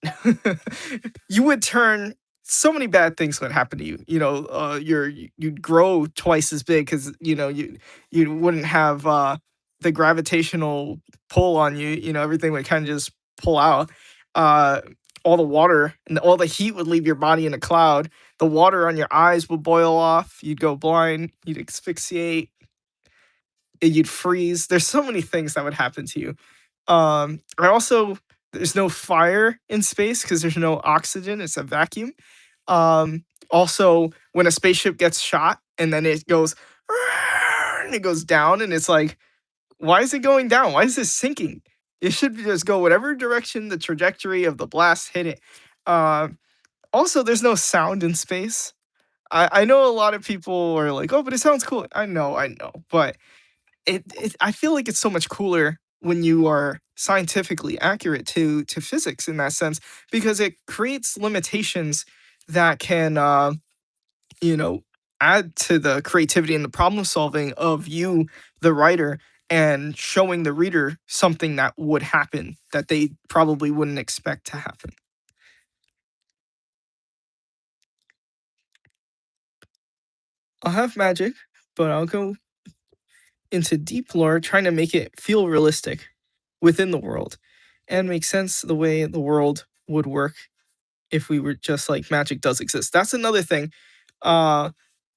you would turn so many bad things would happen to you. You'd grow twice as big because you wouldn't have the gravitational pull on you. Everything would kind of just pull out. Uh, all the water and all the heat would leave your body in a cloud. The water on your eyes would boil off. You'd go blind. You'd asphyxiate. You'd freeze. There's so many things that would happen to you. I also there's no fire in space because there's no oxygen. It's a vacuum. Also, when a spaceship gets shot and then it goes and it goes down, and it's like, why is it going down? Why is this sinking? It should just go whatever direction the trajectory of the blast hit it. Uh, Also, there's no sound in space. I know a lot of people are like, oh, but it sounds cool. I know, but I feel like it's so much cooler when you are scientifically accurate to physics in that sense because it creates limitations that can you know add to the creativity and the problem solving of you, the writer, and showing the reader something that would happen that they probably wouldn't expect to happen. I'll have magic, but I'll go into deep lore, trying to make it feel realistic within the world and make sense the way the world would work if we were just like magic does exist. That's another thing. Uh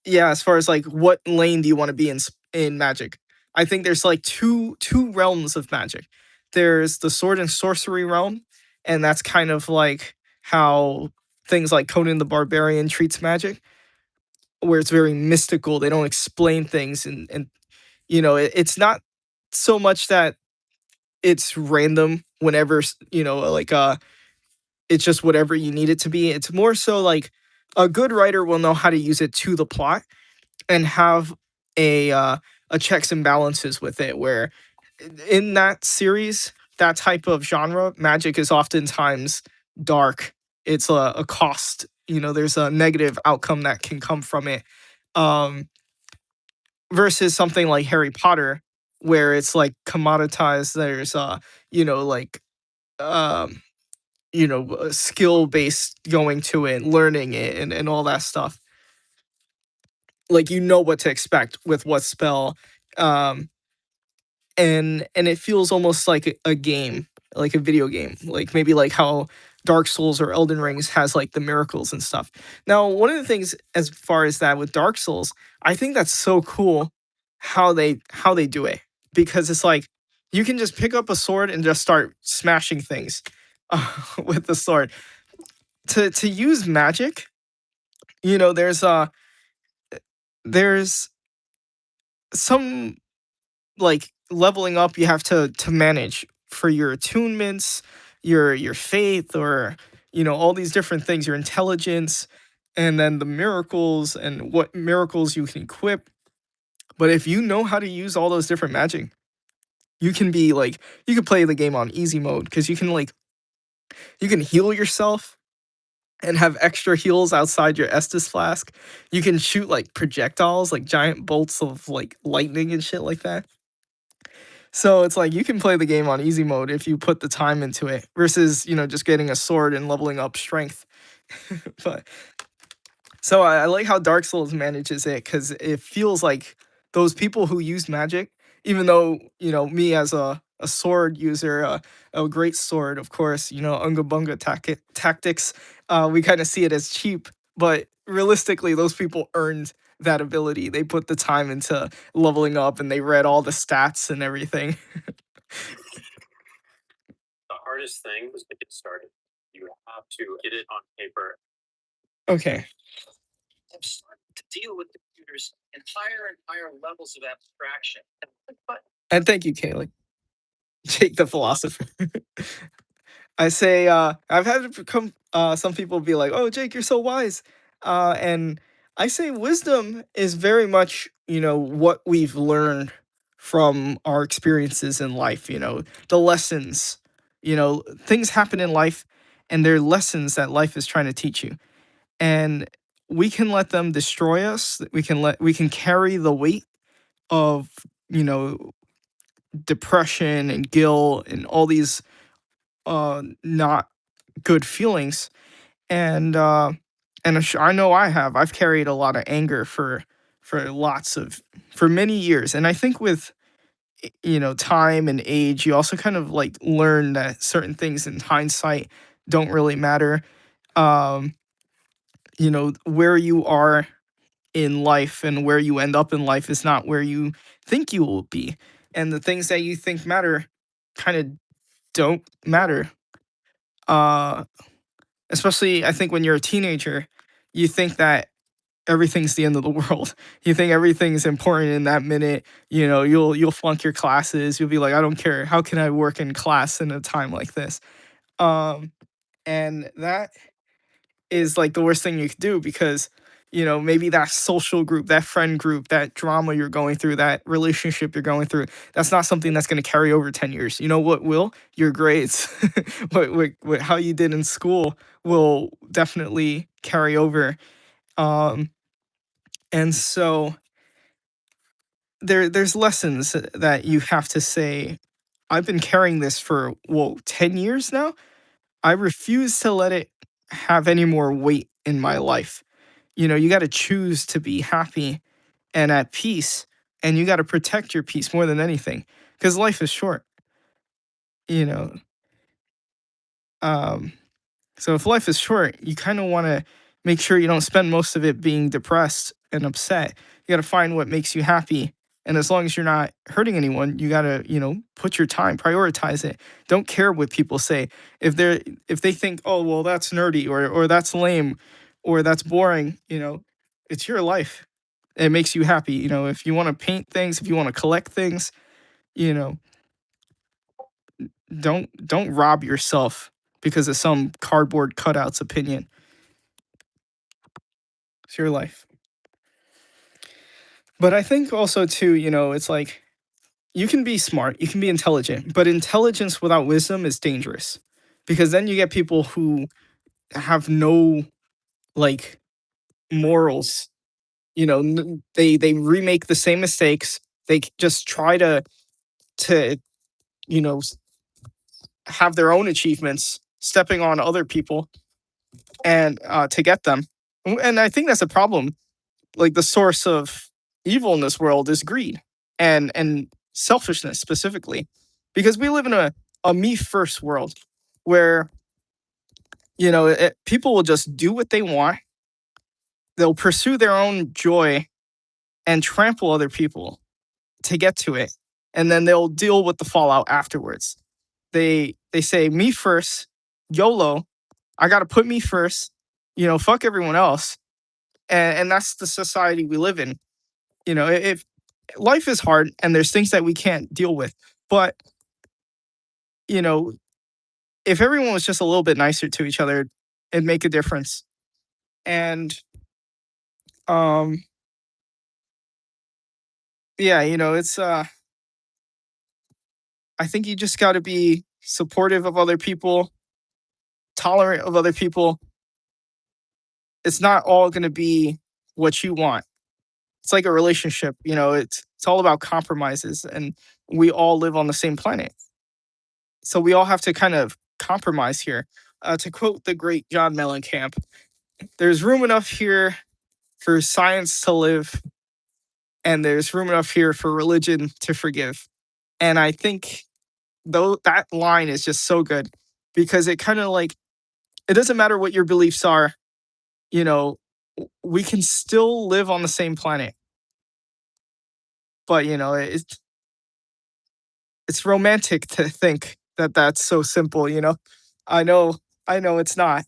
yeah, as far as like what lane do you want to be in in magic? I think there's like two realms of magic. There's the sword and sorcery realm, and that's kind of like how things like Conan the Barbarian treats magic, where it's very mystical. They don't explain things, and it's not so much that it's random whenever it's just whatever you need it to be. It's more so like a good writer will know how to use it to the plot and have a checks and balances with it. Where in that series, that type of genre, magic is oftentimes dark. It's a cost. There's a negative outcome that can come from it. Um, versus something like Harry Potter, where it's like commoditized. There's like um skill based going to it, learning it, and all that stuff. Like what to expect with what spell, um, and it feels almost like a game, like a video game, like maybe like how Dark Souls or Elden Rings has like the miracles and stuff. Now, one of the things as far as that with Dark Souls, I think that's so cool how they do it, because it's like you can just pick up a sword and just start smashing things with the sword. To use magic, there's some like leveling up you have to manage for your attunements, your faith, or all these different things, your intelligence, and then the miracles and what miracles you can equip. But if you know how to use all those different magic, you can play the game on easy mode, because you can heal yourself and have extra heals outside your Estus flask. You can shoot like projectiles, like giant bolts of like lightning and shit like that. So it's like you can play the game on easy mode if you put the time into it, versus just getting a sword and leveling up strength. But so I like how Dark Souls manages it, because it feels like those people who use magic, even though me as a sword user, a great sword, of course, unga bunga tactics, we kind of see it as cheap, but realistically, those people earned that ability. They put the time into leveling up, and they read all the stats and everything. Okay, and thank you, Kaylee. Jake the philosopher. I say, I've had it become some people be like, "Oh, Jake, you're so wise," and I say wisdom is very much what we've learned from our experiences in life. The lessons. Things happen in life, and they're lessons that life is trying to teach you, and we can let them destroy us. We can carry the weight of you know depression and guilt and all these not good feelings, and I know I've carried a lot of anger for many years, and I think with time and age, you also kind of like learn that certain things in hindsight don't really matter. um where you are in life and where you end up in life is not where you think you will be, and the things that you think matter kind of don't matter. uh Especially, I think when you're a teenager, you think that everything's the end of the world. You think everything's important in that minute. You'll flunk your classes. You'll be like, I don't care. How can I work in class in a time like this? Um, and that is like the worst thing you could do, because maybe that social group, that friend group, that drama you're going through, that relationship you're going through, that's not something that's going to carry over 10 years. You know what will? Your grades. What how you did in school will definitely carry over. um And so there's lessons that you have to say, I've been carrying this for, whoa, 10 years now. I refuse to let it have any more weight in my life. You got to choose to be happy and at peace, and you got to protect your peace more than anything, because life is short. You know, um, so if life is short, you kind of want to make sure you don't spend most of it being depressed and upset. You got to find what makes you happy. And as long as you're not hurting anyone, you got to, put your time, prioritize it. Don't care what people say. If they think, "Oh, well, that's nerdy or that's lame or that's boring," it's your life. It makes you happy. If you want to paint things, if you want to collect things, you know, don't rob yourself because of some cardboard cutouts opinion. It's your life. But I think also too, it's like you can be smart, you can be intelligent, but intelligence without wisdom is dangerous. Because then you get people who have no like morals. They remake the same mistakes. They just try to you know s- have their own achievements, stepping on other people and to get them. And I think that's a problem. Like the source of evil in this world is greed and selfishness specifically, because we live in a me first world where people will just do what they want. They'll pursue their own joy and trample other people to get to it, and then they'll deal with the fallout afterwards. They say me first, YOLO. I got to put me first. Fuck everyone else, and that's the society we live in. If life is hard and there's things that we can't deal with, but you know if everyone was just a little bit nicer to each other, it'd make a difference. And um yeah, it's I think you just got to be supportive of other people, tolerant of other people. It's not all going to be what you want. It's like a relationship. It's all about compromises, and we all live on the same planet, so we all have to kind of compromise here. To quote the great John Mellencamp, there's room enough here for science to live, and there's room enough here for religion to forgive. And I think though that line is just so good, because it kind of like, it doesn't matter what your beliefs are, you know, we can still live on the same planet. But it's romantic to think that that's so simple. I know, I know it's not.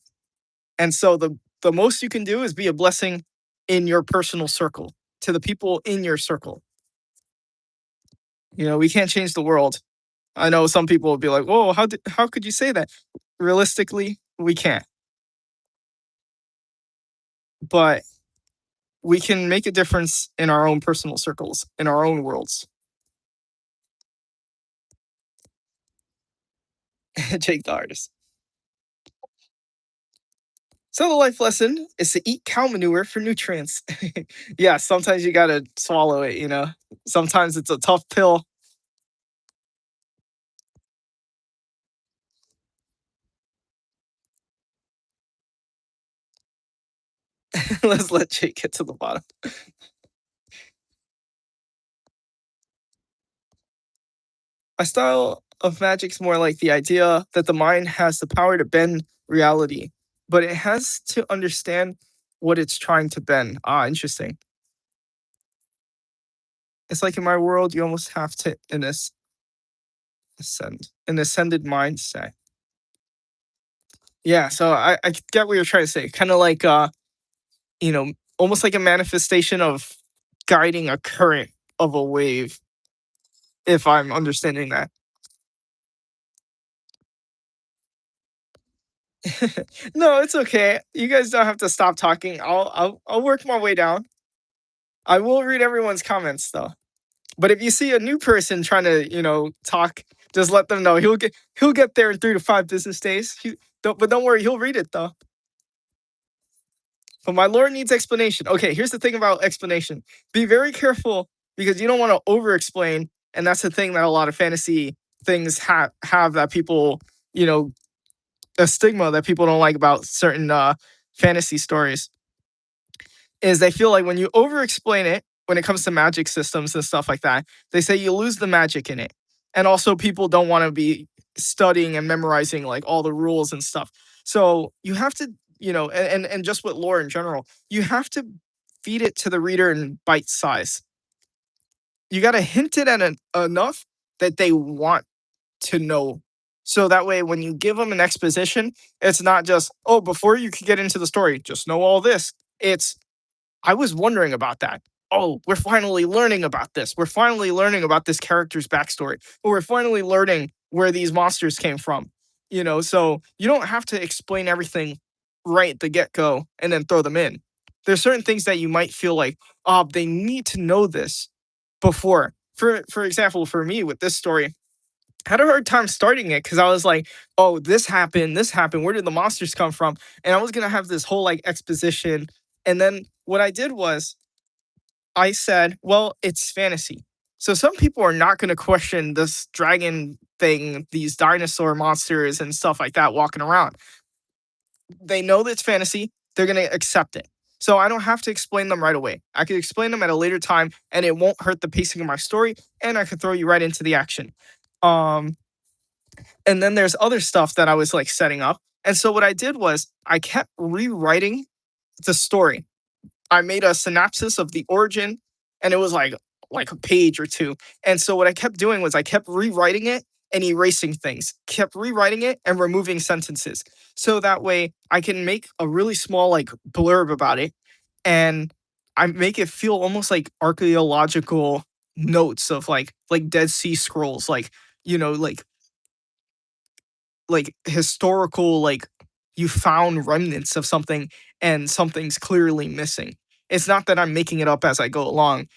And so the most you can do is be a blessing in your personal circle, to the people in your circle. We can't change the world. I know some people will be like, "Whoa, how could you say that?" Realistically, we can't, but we can make a difference in our own personal circles, in our own worlds. Jake the artist. So the life lesson is to eat cow manure for nutrients. Yeah, sometimes you gotta swallow it. Sometimes it's a tough pill. Let's let Jake get to the bottom. My style of magic's more like the idea that the mind has the power to bend reality, but it has to understand what it's trying to bend. Ah, interesting. It's like in my world, you almost have to an ascended mindset. Yeah, so I get what you're trying to say. Kind of like almost like a manifestation of guiding a current of a wave, if I'm understanding that. No, it's okay. You guys don't have to stop talking. I'll work my way down. I will read everyone's comments though. But if you see a new person trying to, talk, just let them know. He'll get there in 3 to 5 business days. But don't worry, he'll read it though. but my lore needs explanation. Okay, here's the thing about explanation. Be very careful because you don't want to over explain. And that's the thing that a lot of fantasy things have that people, you know, a stigma that people don't like about certain fantasy stories is they feel like when you over explain it, when it comes to magic systems and stuff like that, they say you lose the magic in it. And also, people don't want to be studying and memorizing like all the rules and stuff. So you have to, and just with lore in general, you have to feed it to the reader in bite size. You got to hint it at enough that they want to know. So that way, when you give them an exposition, it's not just, oh, before you could get into the story, just know all this. It's, I was wondering about that. Oh, we're finally learning about this. We're finally learning about this character's backstory. Or we're finally learning where these monsters came from. So you don't have to explain everything right at the get go and then throw them in. There's certain things that you might feel like, oh, they need to know this before. For example, for me with this story, I had a hard time starting it because I was like, oh, this happened. Where did the monsters come from? And I was gonna have this whole like exposition. And then what I did was I said, well, it's fantasy. So some people are not gonna question this dragon thing, these dinosaur monsters and stuff like that walking around. They know that it's fantasy, they're gonna accept it. So I don't have to explain them right away. I could explain them at a later time and it won't hurt the pacing of my story, and I could throw you right into the action. Um, and then there's other stuff that I was like setting up. And so what I did was I kept rewriting the story. I made a synopsis of the origin, and it was like a page or two. And so what I kept doing was I kept rewriting it and erasing things, kept rewriting it and removing sentences. So that way I can make a really small like blurb about it, and I make it feel almost like archaeological notes of like Dead Sea Scrolls, like you know, like historical, like you found remnants of something and something's clearly missing. It's not that I'm making it up as I go along.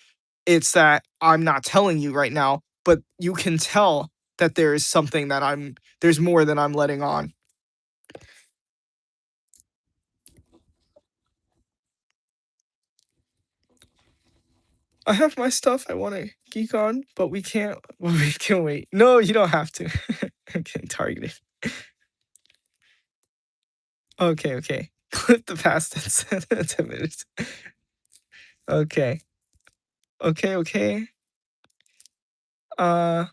It's that I'm not telling you right now, but you can tell that there is something that there's more than I'm letting on. I have my stuff I want to geek on, but we can't. Well, we can wait. No, you don't have to. I'm getting targeted. Okay, okay. Clip the past 10 minutes. Okay. Okay, okay. Uh,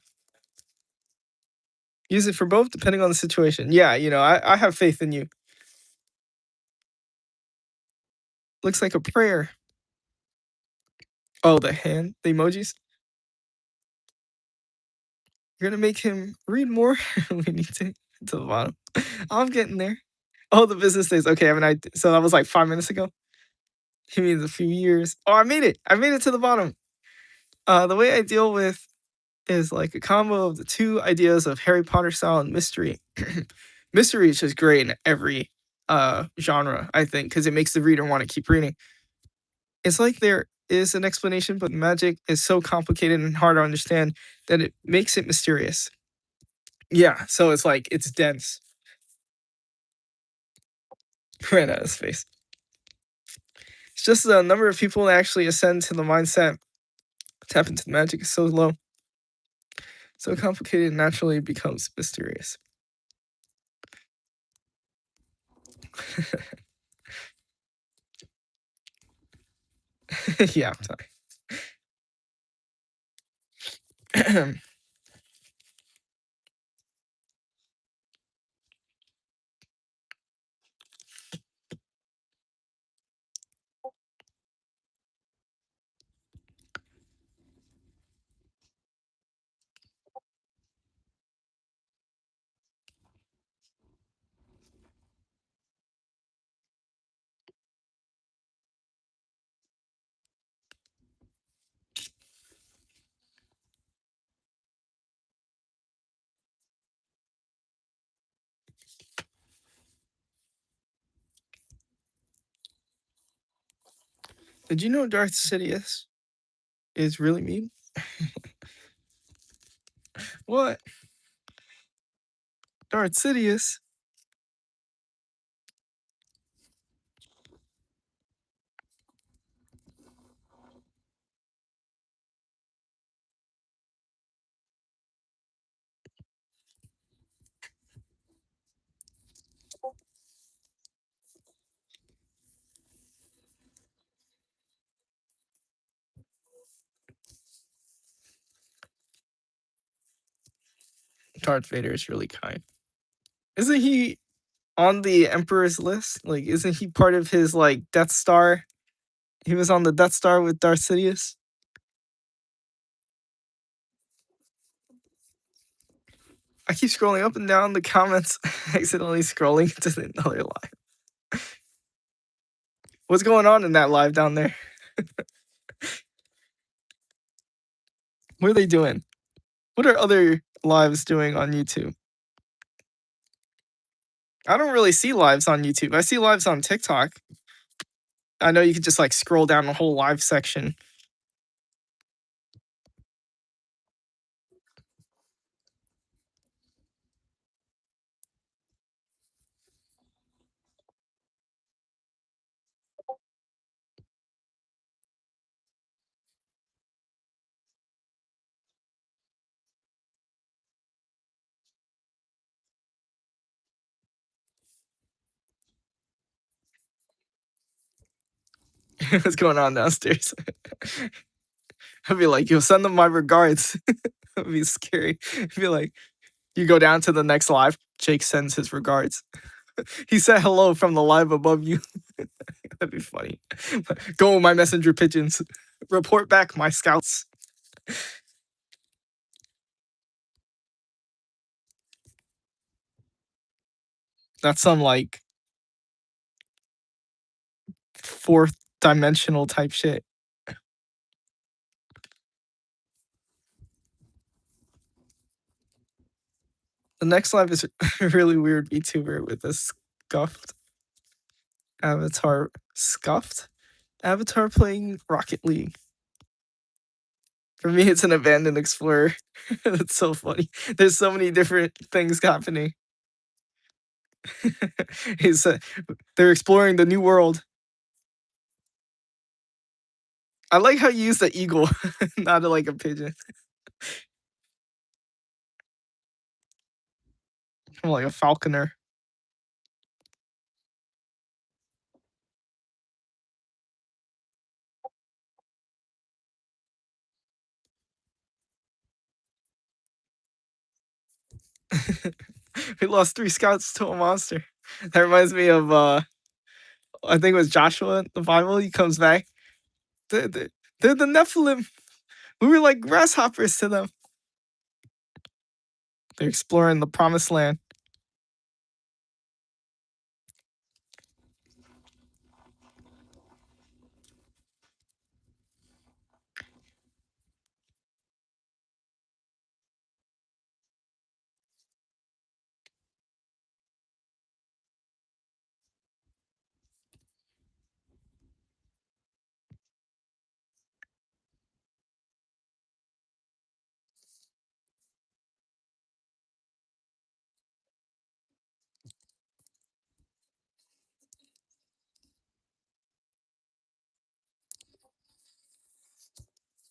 use it for both depending on the situation. Yeah, I have faith in you. Looks like a prayer. Oh, the hand, the emojis. You're gonna make him read more. We need to the bottom. I'm getting there. Oh, the business days. Okay, I mean, so that was like 5 minutes ago. He means a few years. Oh, I made it. I made it to the bottom. The way I deal with is like a combo of the two ideas of Harry Potter style and mystery. Mystery is just great in every genre, I think, because it makes the reader want to keep reading. It's like there is an explanation, but magic is so complicated and hard to understand that it makes it mysterious. Yeah, so it's like it's dense. Right out of his face. It's just the number of people that actually ascend to the mindset, tap into the magic is so low. So complicated naturally becomes mysterious. Yeah, I'm sorry. Did you know Darth Sidious is really mean? What? Darth Sidious? Darth Vader is really kind. Isn't he on the Emperor's list? Like, isn't he part of his like Death Star? He was on the Death Star with Darth Sidious. I keep scrolling up and down the comments, accidentally scrolling to another live. What's going on in that live down there? What are they doing? What are other lives doing on YouTube? I don't really see lives on YouTube. I see lives on TikTok. I know you could just like scroll down the whole live section. What's going on downstairs? I'd be like, yo, send them my regards. It'd be scary. It'd be like, you go down to the next live, Jake sends his regards. He said hello from the live above you. That'd be funny. Go, my messenger pigeons. Report back, my scouts. That's some like fourth dimensional type shit. The next live is a really weird VTuber with a scuffed avatar. Scuffed avatar playing Rocket League. For me, it's an abandoned explorer. That's so funny. There's so many different things happening. He's they're exploring the new world. I like how you use the eagle, not like a pigeon. I'm like a falconer. We lost 3 scouts to a monster. That reminds me of I think it was Joshua in the Bible. He comes back. They're the Nephilim. We were like grasshoppers to them. They're exploring the promised land.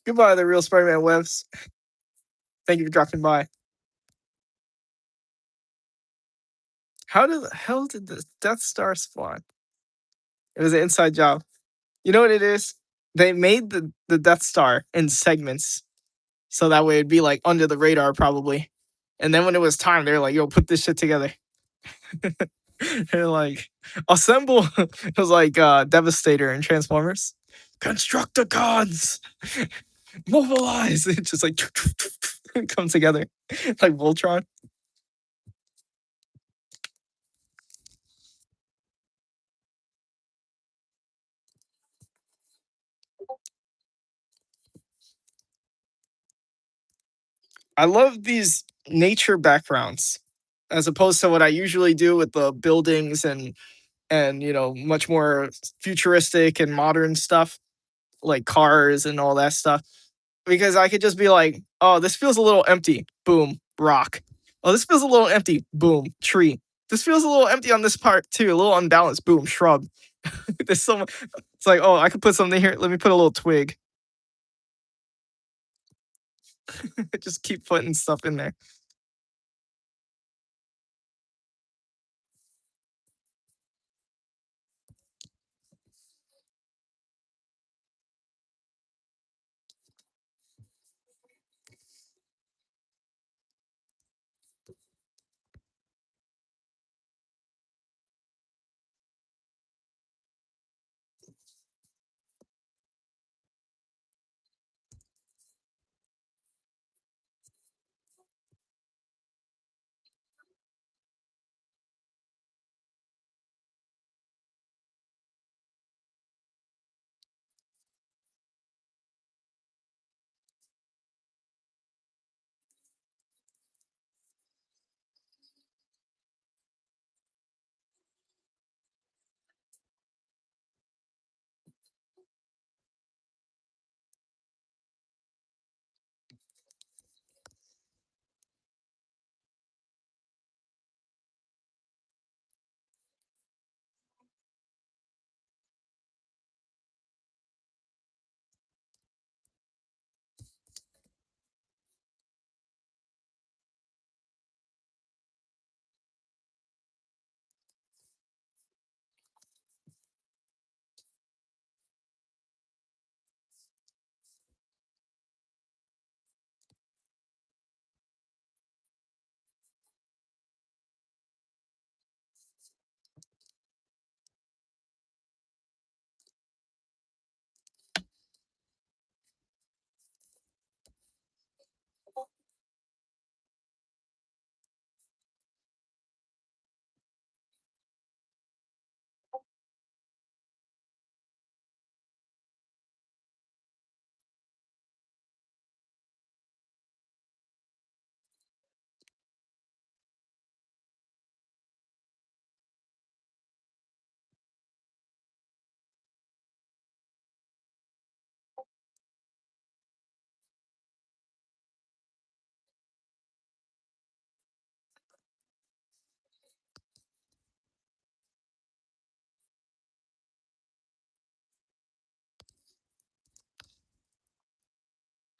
Goodbye, the real Spider-Man webs. Thank you for dropping by. How the hell did the Death Star spawn? It was an inside job. You know what it is? They made the Death Star in segments. So that way it'd be like under the radar probably. And then when it was time, they were like, yo, put this shit together. They're like, assemble. It was like Devastator and Transformers. Constructicons! Mobilize! It just like come together. Like Voltron. I love these nature backgrounds as opposed to what I usually do with the buildings and you know much more futuristic and modern stuff like cars and all that stuff because I could just be like, oh, this feels a little empty. Boom, rock. Oh, this feels a little empty. Boom, tree. This feels a little empty on this part too, a little unbalanced. Boom, shrub. There's so much. It's like, oh, I could put something here. Let me put a little twig. Just keep putting stuff in there.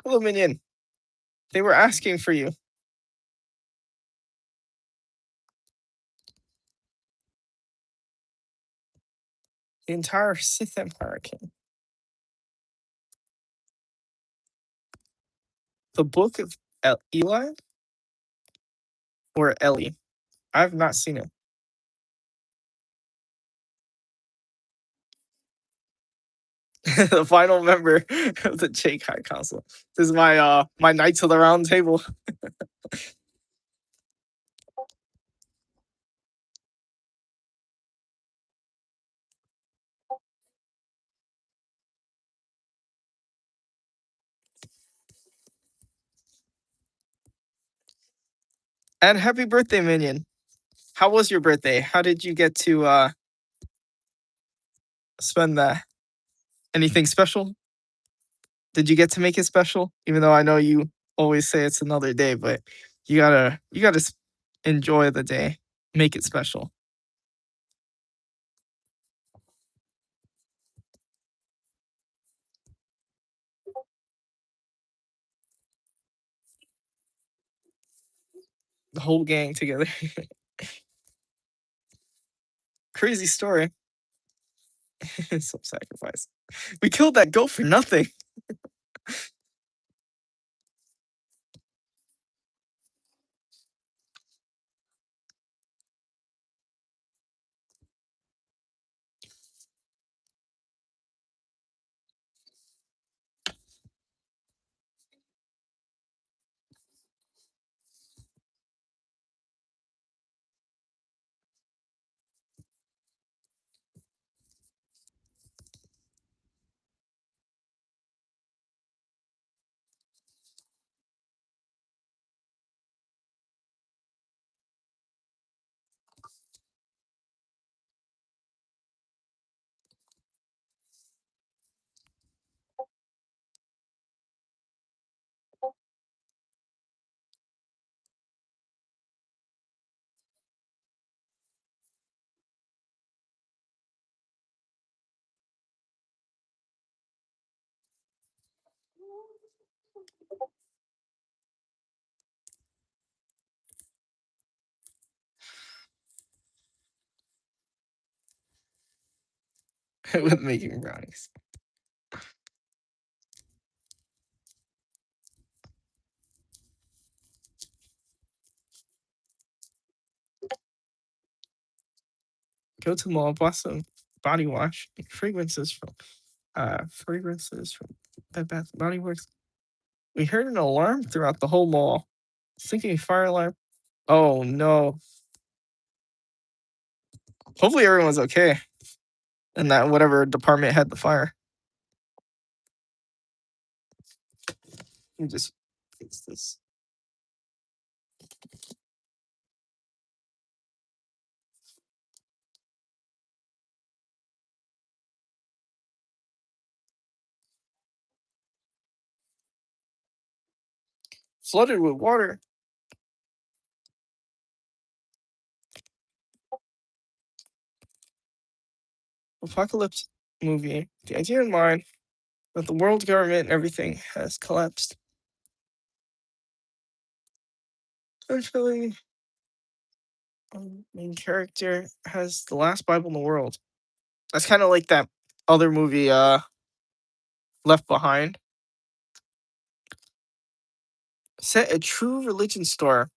Hello, Minion. They were asking for you. The entire Sith Empire came. The Book of Eli or Ellie? I've not seen it. The final member of the Jake High Council. This is my Knights of the Round Table. And happy birthday, Minion. How was your birthday? How did you get to spend that? Anything special? Did you get to make it special? Even though I know you always say it's another day, but you gotta enjoy the day. Make it special. The whole gang together. Crazy story. Some sacrifice. We killed that goat for nothing. With making brownies. Go to mall, buy some body wash, fragrances from Bed Bath and Body Works. We heard an alarm throughout the whole mall. Thinking fire alarm. Oh no. Hopefully everyone's okay. And that whatever department had the fire. Let me just fix this. Flooded with water. Apocalypse movie. The idea in mind that the world government and everything has collapsed. Eventually, main character has the last Bible in the world. That's kind of like that other movie, Left Behind. Set a true religion store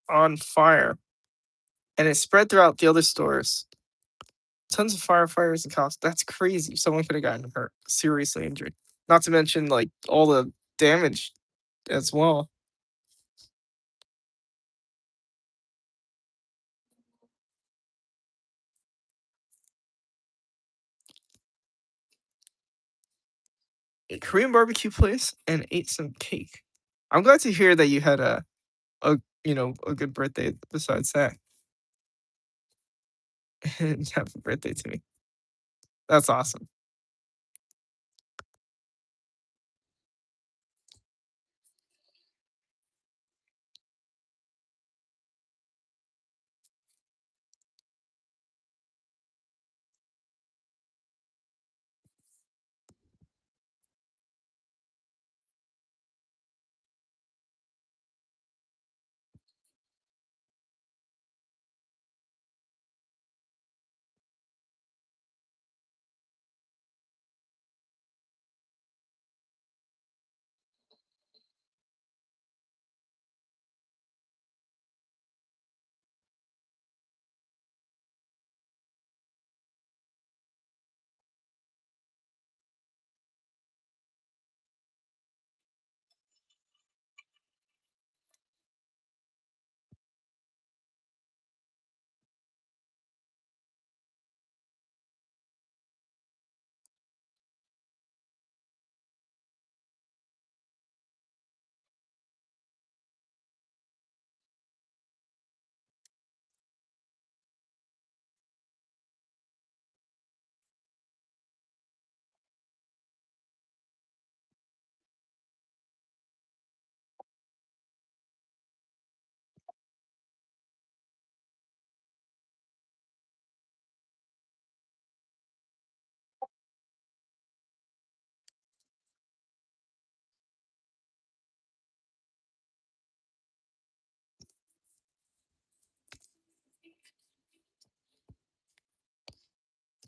on fire, and it spread throughout the other stores. Tons of firefighters and cops. That's crazy. Someone could have gotten hurt, seriously injured. Not to mention like all the damage as well. A Korean barbecue place and ate some cake. I'm glad to hear that you had a good birthday besides that. And happy birthday to me. That's awesome.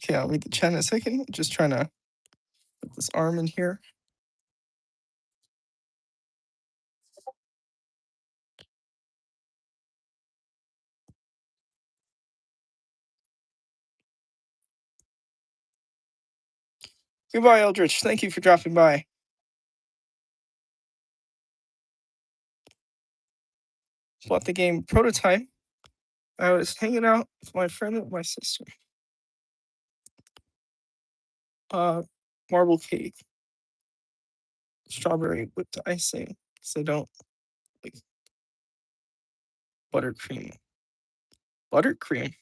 Okay, I'll read the chat in a second. Just trying to put this arm in here. Goodbye, Eldritch. Thank you for dropping by. Bought the game Prototype. I was hanging out with my friend and my sister. Marble cake, strawberry whipped icing. Because I don't like buttercream. Buttercream.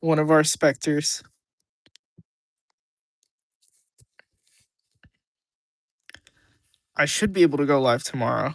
One of our specters. I should be able to go live tomorrow.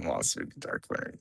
Lawsuit, Dark Fairy.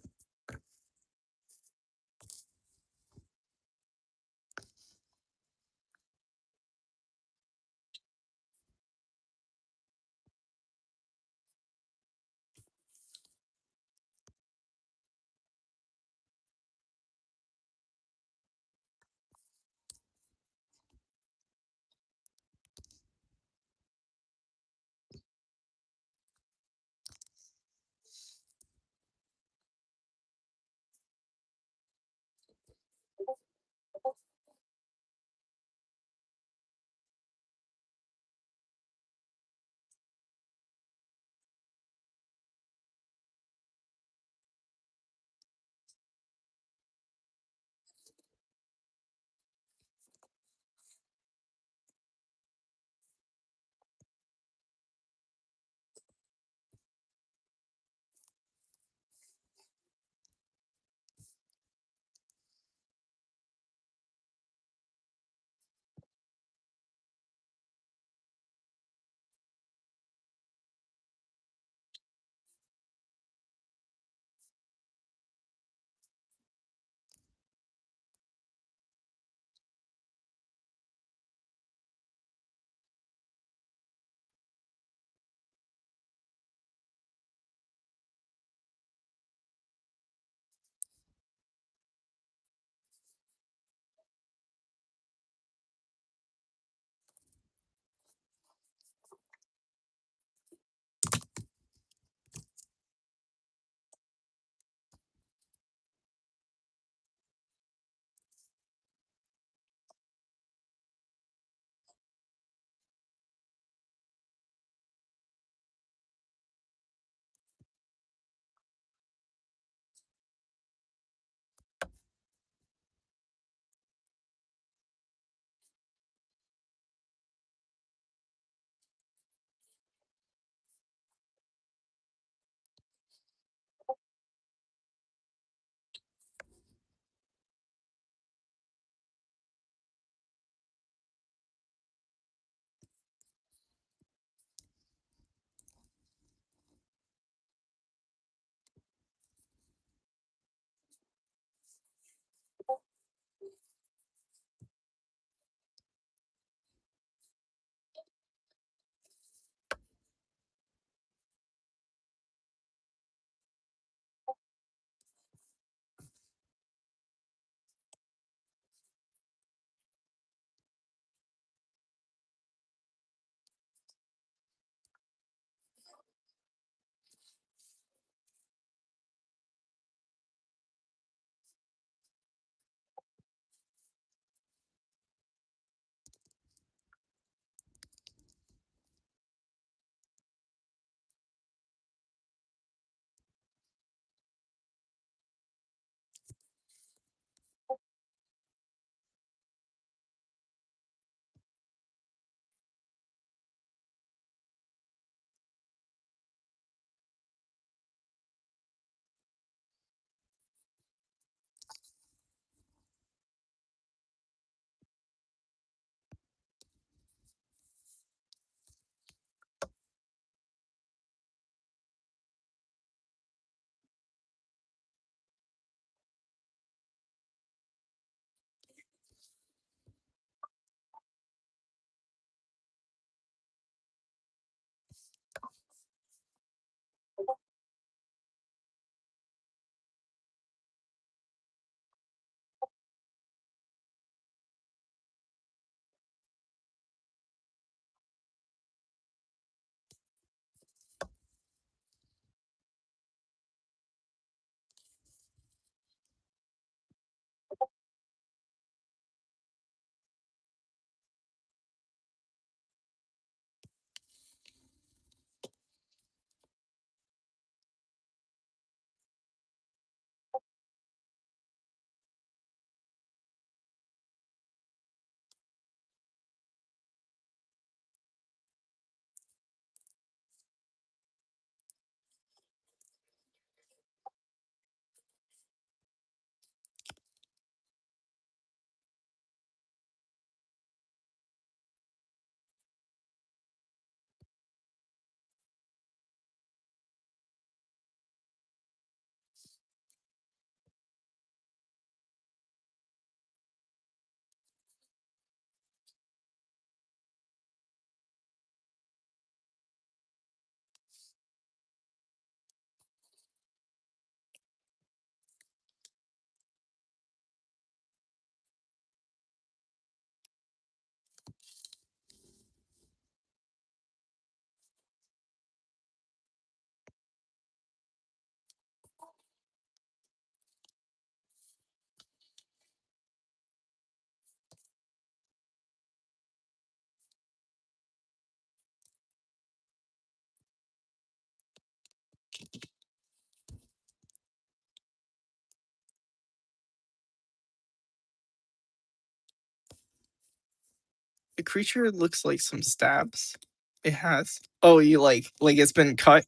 The creature looks like some stabs it has. Oh, you like it's been cut?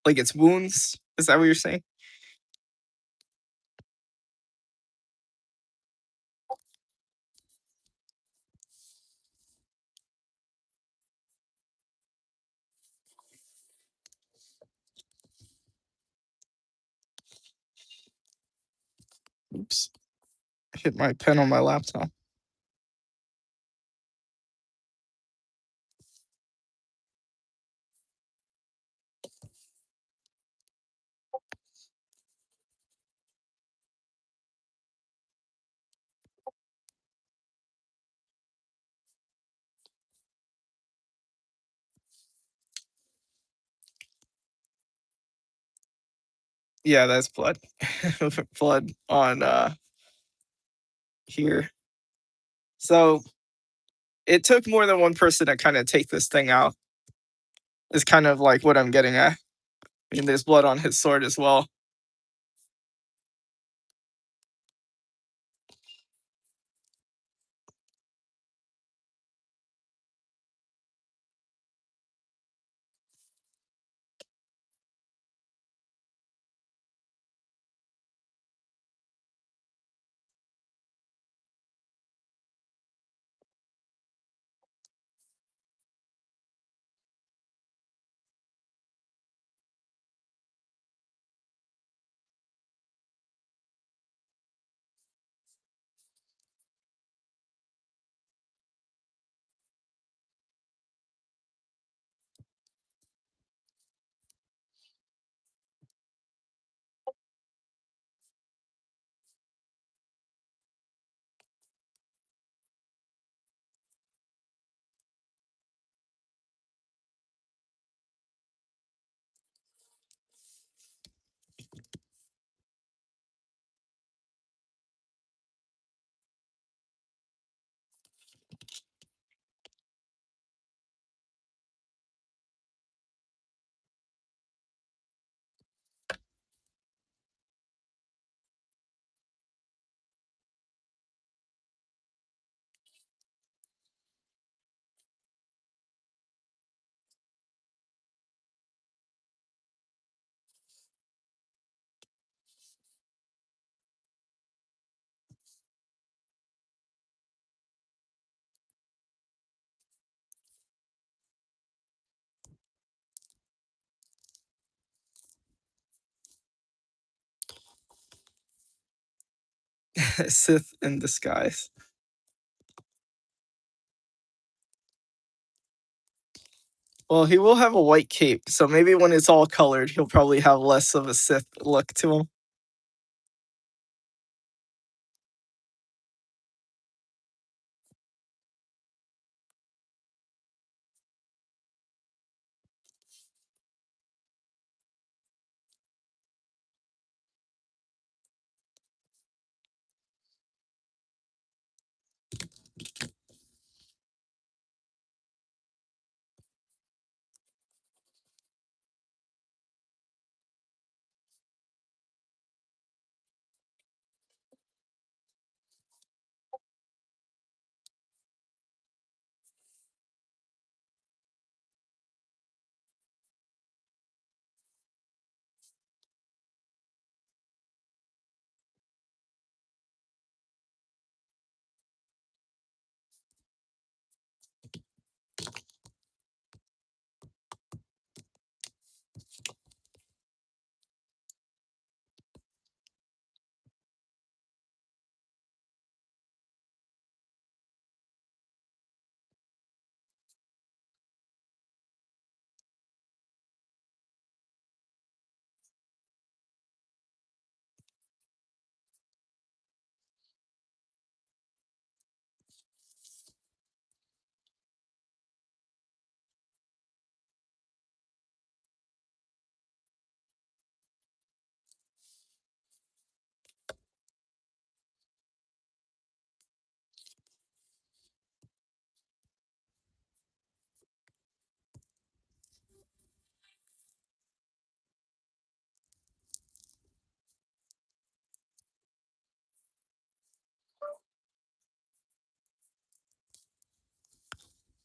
Like it's wounds? Is that what you're saying? Oops. I hit my pen on my laptop. Yeah, that's blood. Blood on here. So it took more than one person to kind of take this thing out. Is kind of like what I'm getting at. I mean, there's blood on his sword as well. Sith in disguise. Well, he will have a white cape, so maybe when it's all colored, he'll probably have less of a Sith look to him.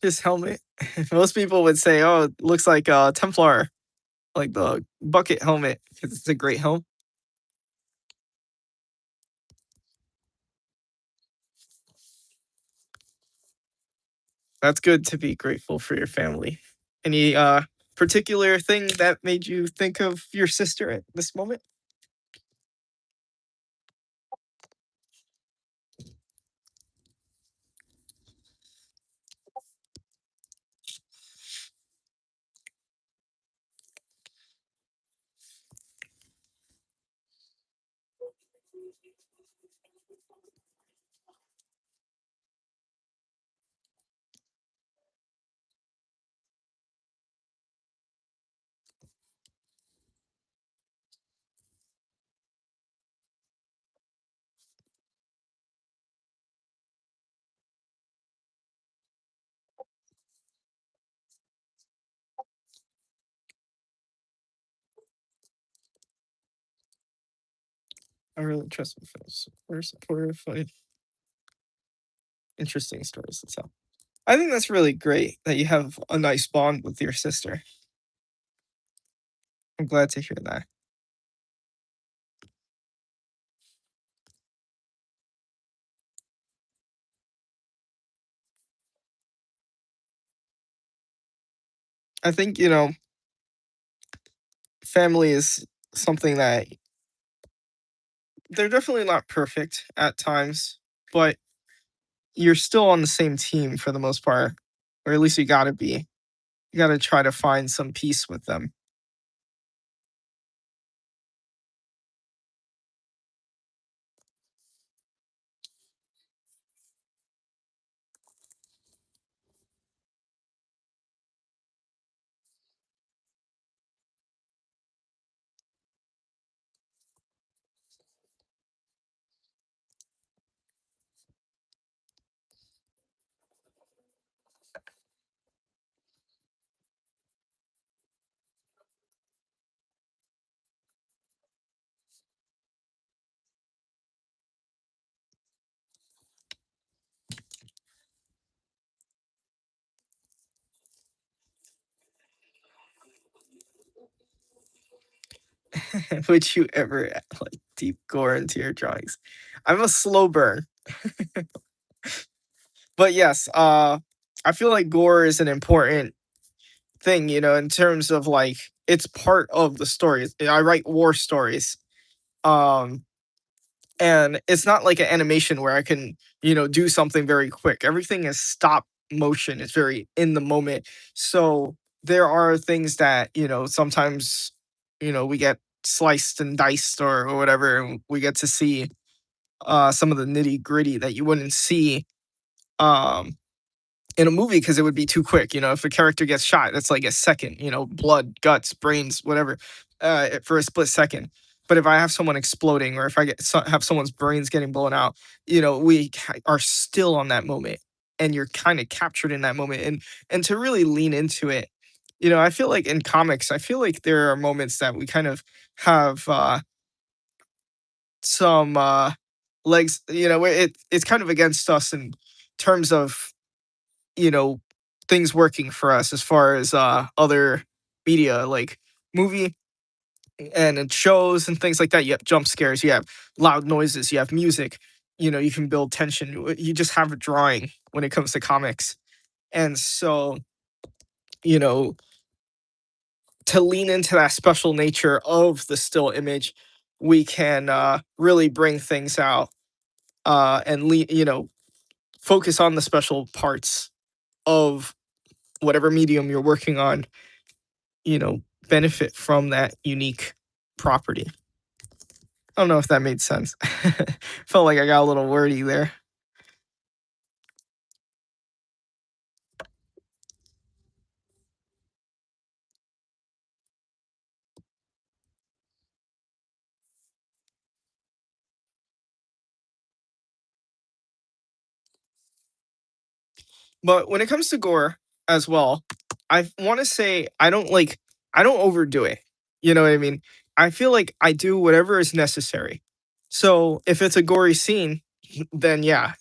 his helmet. Most people would say, "Oh, it looks like a Templar, like the bucket helmet, 'cause it's a great helm." That's good to be grateful for your family. Any particular thing that made you think of your sister at this moment? I really trust my friends. We're supportive. Interesting stories to tell. I think that's really great that you have a nice bond with your sister. I'm glad to hear that. I think, family is something that they're definitely not perfect at times, but you're still on the same team for the most part, or at least you gotta be. You gotta try to find some peace with them. Would you ever add, like, deep gore into your drawings? I'm a slow burn, but yes, I feel like gore is an important thing, in terms of like it's part of the story. I write war stories. Um, and it's not like an animation where I can, do something very quick. Everything is stop motion. It's very in the moment. So there are things that, sometimes, we get sliced and diced or whatever, and we get to see some of the nitty gritty that you wouldn't see um in a movie because it would be too quick. If a character gets shot, that's like a second, blood, guts, brains, whatever, for a split second. But if I have someone exploding or if have someone's brains getting blown out, are still on that moment and you're kind of captured in that moment. And to really lean into it, I feel like in comics, I feel like there are moments that we kind of have some legs, where it's kind of against us in terms of you know, things working for us as far as other media like movie and in shows and things like that. You have jump scares, you have loud noises, you have music. You can build tension. You just have a drawing when it comes to comics, and so you know to lean into that special nature of the still image, we can really bring things out and focus on the special parts of whatever medium you're working on, benefit from that unique property. I don't know if that made sense. Felt like I got a little wordy there. But when it comes to gore as well, I want to say I don't overdo it. You know what I mean? I feel like I do whatever is necessary. So if it's a gory scene, then yeah,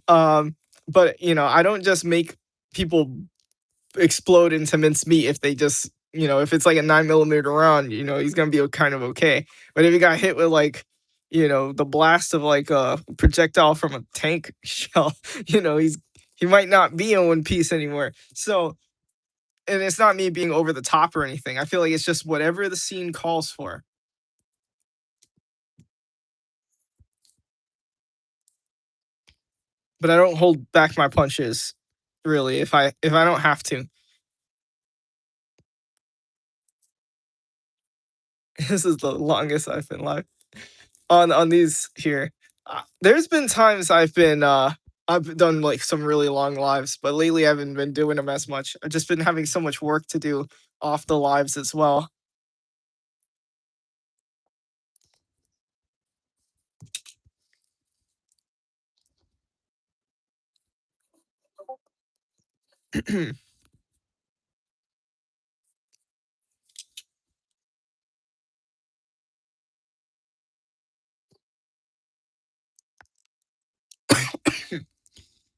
um, but I don't just make people explode into mincemeat if they just, if it's like a 9 millimeter round, he's gonna be kind of okay. But if he got hit with like, the blast of like a projectile from a tank shell, he might not be in one piece anymore. So, and it's not me being over the top or anything. I feel like it's just whatever the scene calls for. But I don't hold back my punches, really, if I don't have to. This is the longest I've been live on these here. There's been times I've done like some really long lives, but lately I haven't been doing them as much. I've just been having so much work to do off the lives as well.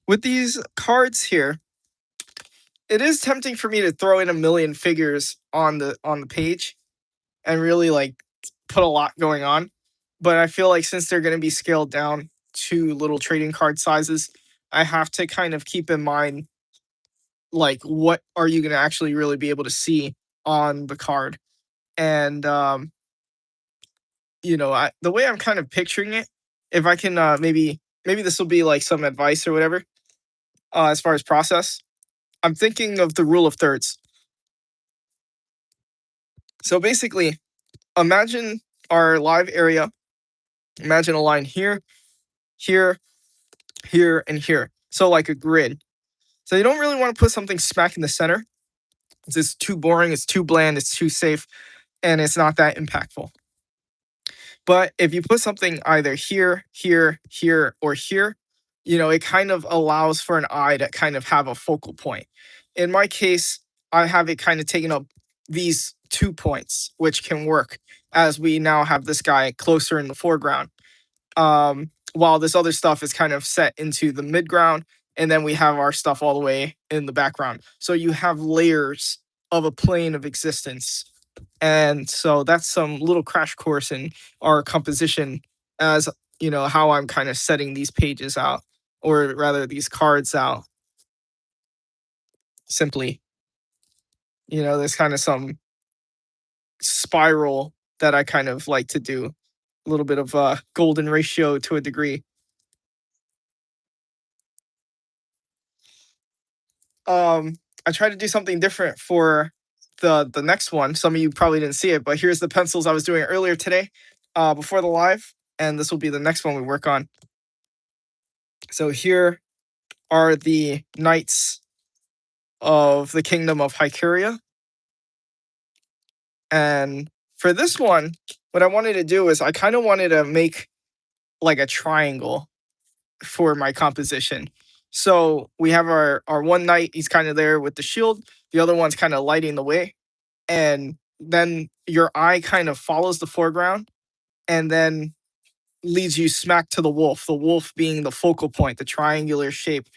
With these cards here, it is tempting for me to throw in a million figures on the page and really like put a lot going on. But I feel like since they're going to be scaled down to little trading card sizes, I have to kind of keep in mind like what are you going to actually really be able to see on the card. And the way I'm kind of picturing it, if I can maybe this will be like some advice or whatever as far as process. I'm thinking of the rule of thirds. So basically, imagine our live area. Imagine a line here, here, here, and here. So like a grid. So you don't really want to put something smack in the center. It's just too boring, it's too bland, it's too safe, and it's not that impactful. But if you put something either here, here, here, or here, it kind of allows for an eye to kind of have a focal point. In my case, I have it kind of taking up these 2 points, which can work as we now have this guy closer in the foreground. While this other stuff is kind of set into the midground, and then we have our stuff all the way in the background. So you have layers of a plane of existence. And so that's some little crash course in our composition as how I'm kind of setting these pages out, or rather these cards out. Simply, there's kind of some spiral that I kind of like to do. A little bit of a golden ratio to a degree. I tried to do something different for the next one. Some of you probably didn't see it, but here's the pencils I was doing earlier today, before the live, and this will be the next one we work on. So here are the knights of the kingdom of Hycuria. And for this one, what I wanted to do is I kind of wanted to make like a triangle for my composition. So we have our one knight, he's kind of there with the shield. The other one's kind of lighting the way. And then your eye kind of follows the foreground and then leads you smack to the wolf being the focal point, the triangular shape.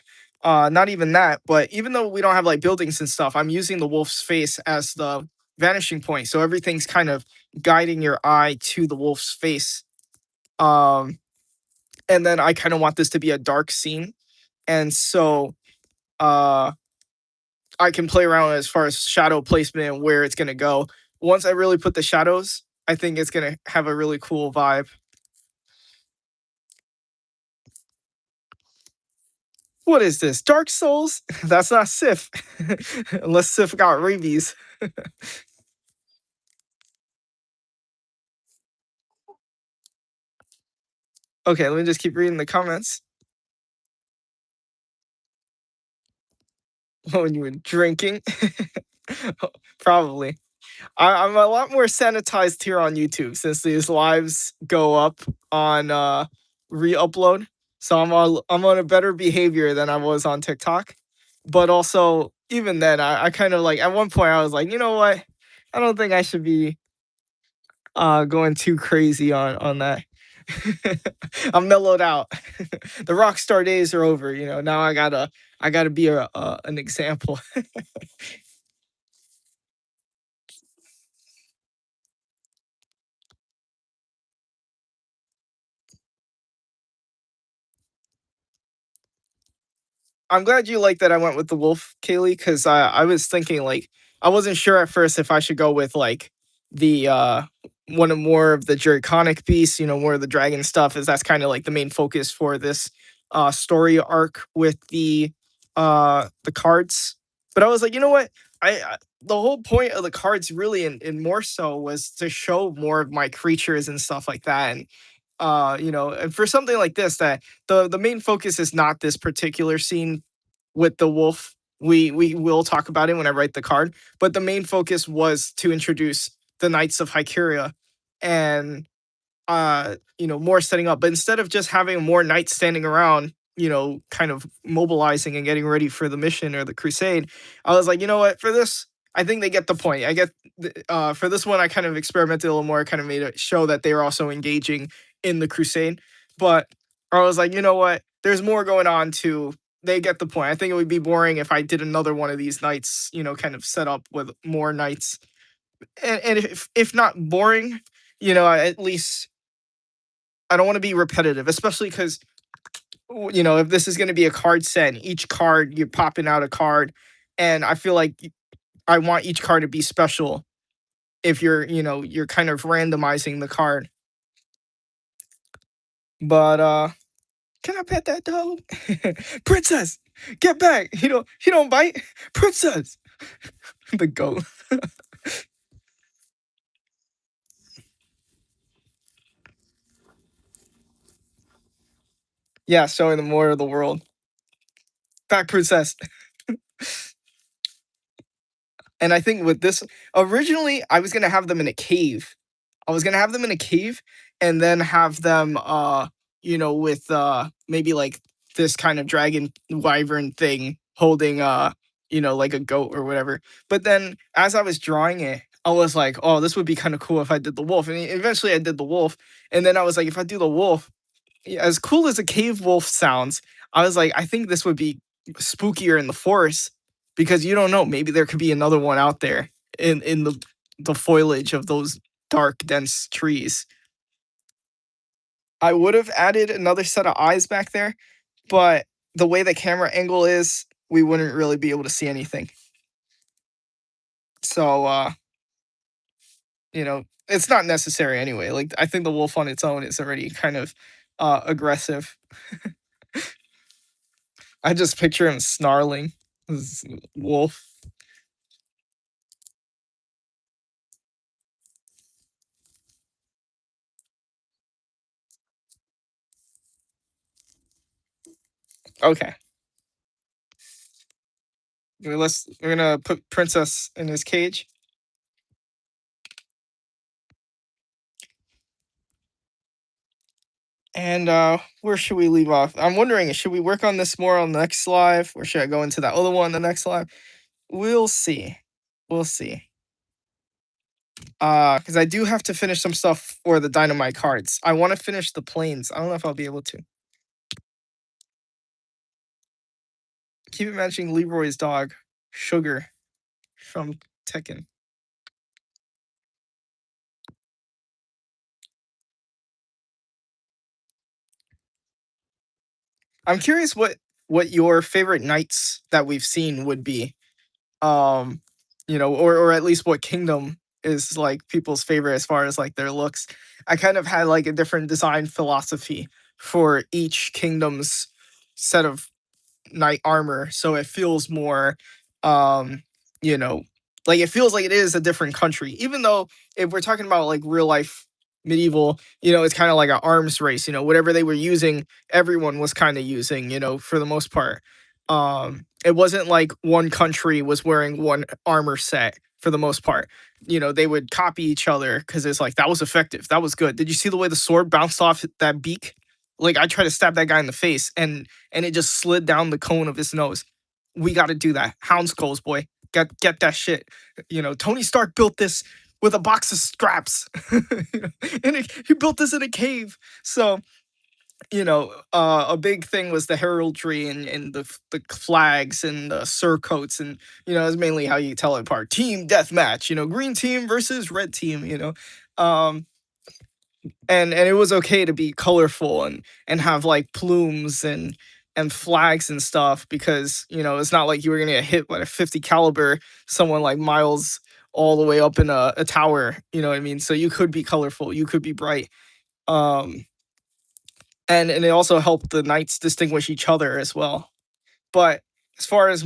Not even that, but even though we don't have like buildings and stuff, I'm using the wolf's face as the vanishing point. So everything's kind of guiding your eye to the wolf's face. And then I kind of want this to be a dark scene. And so I can play around as far as shadow placement and where it's going to go. Once I really put the shadows, I think it's going to have a really cool vibe. What is this? Dark Souls? That's not Sif. Unless Sif got rabies. Okay, let me just keep reading the comments. When you were drinking? Probably. I'm a lot more sanitized here on YouTube since these lives go up on re-upload. So I'm on a better behavior than I was on TikTok. But also, even then, I kind of like at one point I was like, you know what? I don't think I should be going too crazy on that. I'm mellowed out. The rock star days are over. Now I gotta be an example. I'm glad you like that I went with the wolf, Kaylee, because I was thinking like I wasn't sure at first if I should go with like the one of more of the draconic beasts, more of the dragon stuff, as that's kind of like the main focus for this story arc with the cards. But I was like, you know what? The whole point of the cards really and more so was to show more of my creatures and stuff like that. And and for something like this, that the main focus is not this particular scene with the wolf. We will talk about it when I write the card, but the main focus was to introduce the Knights of Hykeria and more setting up. But instead of just having more knights standing around, kind of mobilizing and getting ready for the mission or the crusade, I was like, you know what, for this, I think they get the point. I get for this one, I kind of experimented a little more, kind of made it show that they were also engaging in the crusade. But I was like, you know what, there's more going on to. They get the point. I think it would be boring if I did another one of these nights, kind of set up with more nights. And if not boring, at least I don't want to be repetitive, especially because if this is going to be a card set, each card you're popping out a card, and I feel like I want each card to be special. If you're kind of randomizing the card, but can I pet that dog, princess? Get back! He don't bite, princess. The goat. Yeah, showing the more of the world. Back, princess. And I think with this, originally I was gonna have them in a cave. I was gonna have them in a cave and then have them with maybe like this kind of dragon wyvern thing holding like a goat or whatever. But then as I was drawing it, I was like, oh, this would be kind of cool if I did the wolf. And eventually I did the wolf. And then I was like, if I do the wolf, as cool as a cave wolf sounds, I was like, I think this would be spookier in the forest because you don't know. Maybe there could be another one out there in the foliage of those dark, dense trees. I would have added another set of eyes back there, but the way the camera angle is, we wouldn't really be able to see anything. So, it's not necessary anyway. Like, I think the wolf on its own is already kind of aggressive. I just picture him snarling. This wolf. Okay. We're gonna put Princess in his cage. And where should we leave off? I'm wondering, should we work on this more on the next live, or should I go into that other one the next live? We'll see. We'll see. Because I do have to finish some stuff for the dynamite cards. I want to finish the planes. I don't know if I'll be able to. Keep imagining Leroy's dog, Sugar, from Tekken. I'm curious what your favorite knights that we've seen would be. Or at least what kingdom is like people's favorite as far as like their looks. I kind of had like a different design philosophy for each kingdom's set of knight armor, so it feels more um you know like it feels like it is a different country, even though if we're talking about like real life medieval, it's kind of like an arms race. Whatever they were using, everyone was kind of using, for the most part. It wasn't like one country was wearing one armor set for the most part. They would copy each other because it's like that was effective, that was good. Did you see the way the sword bounced off that beak? Like I tried to stab that guy in the face, and it just slid down the cone of his nose. We got to do that. Hound skulls, boy. Get that shit. Tony Stark built this. with a box of scraps. And he built this in a cave. So a big thing was the heraldry and the flags and the surcoats, and it's mainly how you tell it apart. Team deathmatch, green team versus red team. Um, and it was okay to be colorful and have like plumes and flags and stuff, because it's not like you were gonna get hit by a 50 caliber, someone like miles all the way up in a tower. You know what I mean? So you could be colorful, you could be bright. Um, and it also helped the knights distinguish each other as well. But as far as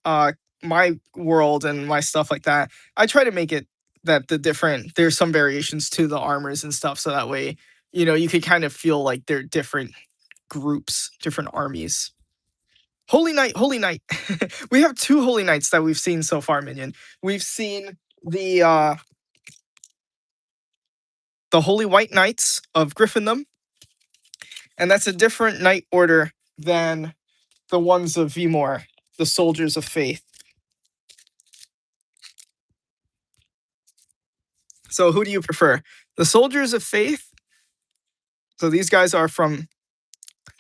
uh my world and my stuff like that, I try to make it that there's some variations to the armors and stuff, so that way you could kind of feel like they're different groups, different armies. Holy Knight, Holy Knight. We have two Holy Knights that we've seen so far, Minion. We've seen the Holy White Knights of Griffindom, and that's a different knight order than the ones of Vmore, the Soldiers of Faith. So who do you prefer? The Soldiers of Faith? So these guys are from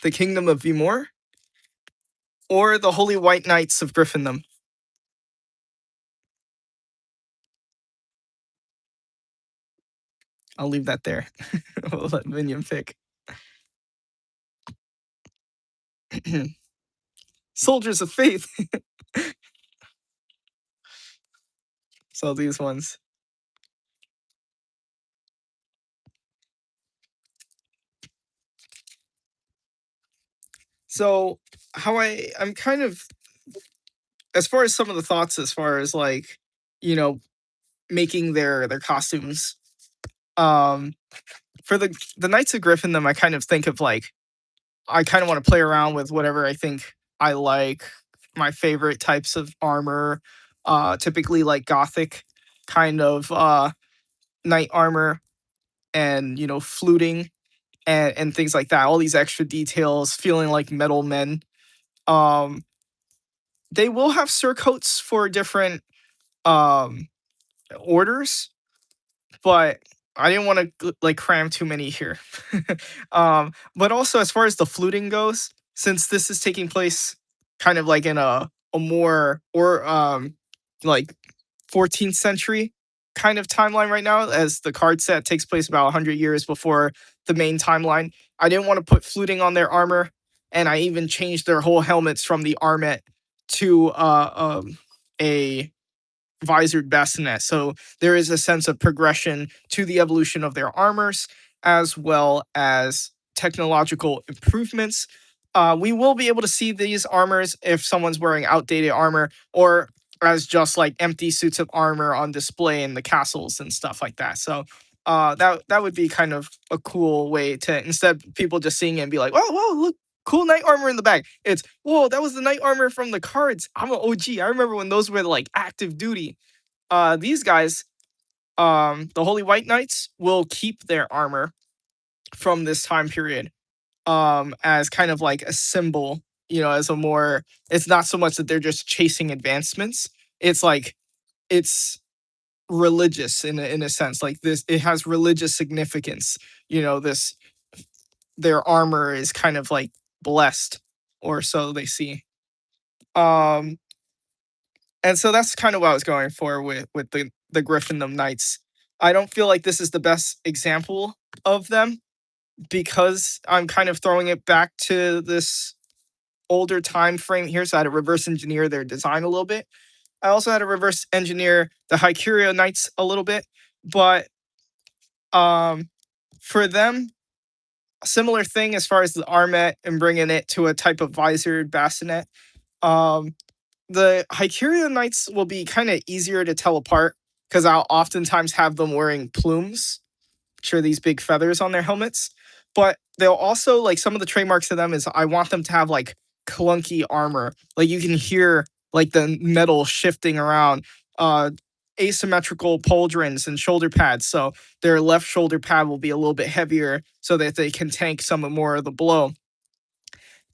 the Kingdom of Vmore, or the Holy White Knights of Griffindom? I'll leave that there. We'll let Minion pick. Soldiers of Faith. So these ones. So I'm kind of, as far as some of the thoughts, as far as like, you know, making their costumes. Um, for the Knights of Griffindom, I kind of think of like, I kind of want to play around with whatever I think I like. My favorite types of armor, typically like gothic kind of knight armor, and fluting and things like that. All these extra details, feeling like metal men. Um, they will have surcoats for different um orders, but I didn't want to like cram too many here. But also, as far as the fluting goes, since this is taking place kind of like in a more or like 14th century kind of timeline right now, as the card set takes place about 100 years before the main timeline, I didn't want to put fluting on their armor, and I even changed their whole helmets from the armet to a visored bassinet. So there is a sense of progression to the evolution of their armors, as well as technological improvements. We will be able to see these armors if someone's wearing outdated armor, or as just like empty suits of armor on display in the castles and stuff like that. So that would be kind of a cool way to, instead of people just seeing it and be like, oh, whoa, look, cool knight armor in the back. It's, whoa, that was the knight armor from the cards. I'm an OG. I remember when those were like active duty. These guys, the Holy White Knights, will keep their armor from this time period, as kind of like a symbol, as a more, it's not so much that they're just chasing advancements. It's like, it's religious in a sense. Like this, it has religious significance. This, their armor is kind of like blessed, or so they see. Um, and so that's kind of what I was going for with the Griffindom Knights. I don't feel like this is the best example of them, because I'm kind of throwing it back to this older time frame here. So I had to reverse engineer their design a little bit. I also had to reverse engineer the Hycuria Knights a little bit, but um, for them, a similar thing as far as the armet and bringing it to a type of visored bassinet. Um, the Hycuria Knights will be kind of easier to tell apart, because I'll oftentimes have them wearing plumes, which are these big feathers on their helmets. But they'll also, like, some of the trademarks of them is I want them to have like clunky armor. Like you can hear like the metal shifting around. Asymmetrical pauldrons and shoulder pads. So their left shoulder pad will be a little bit heavier so that they can tank some more of the blow.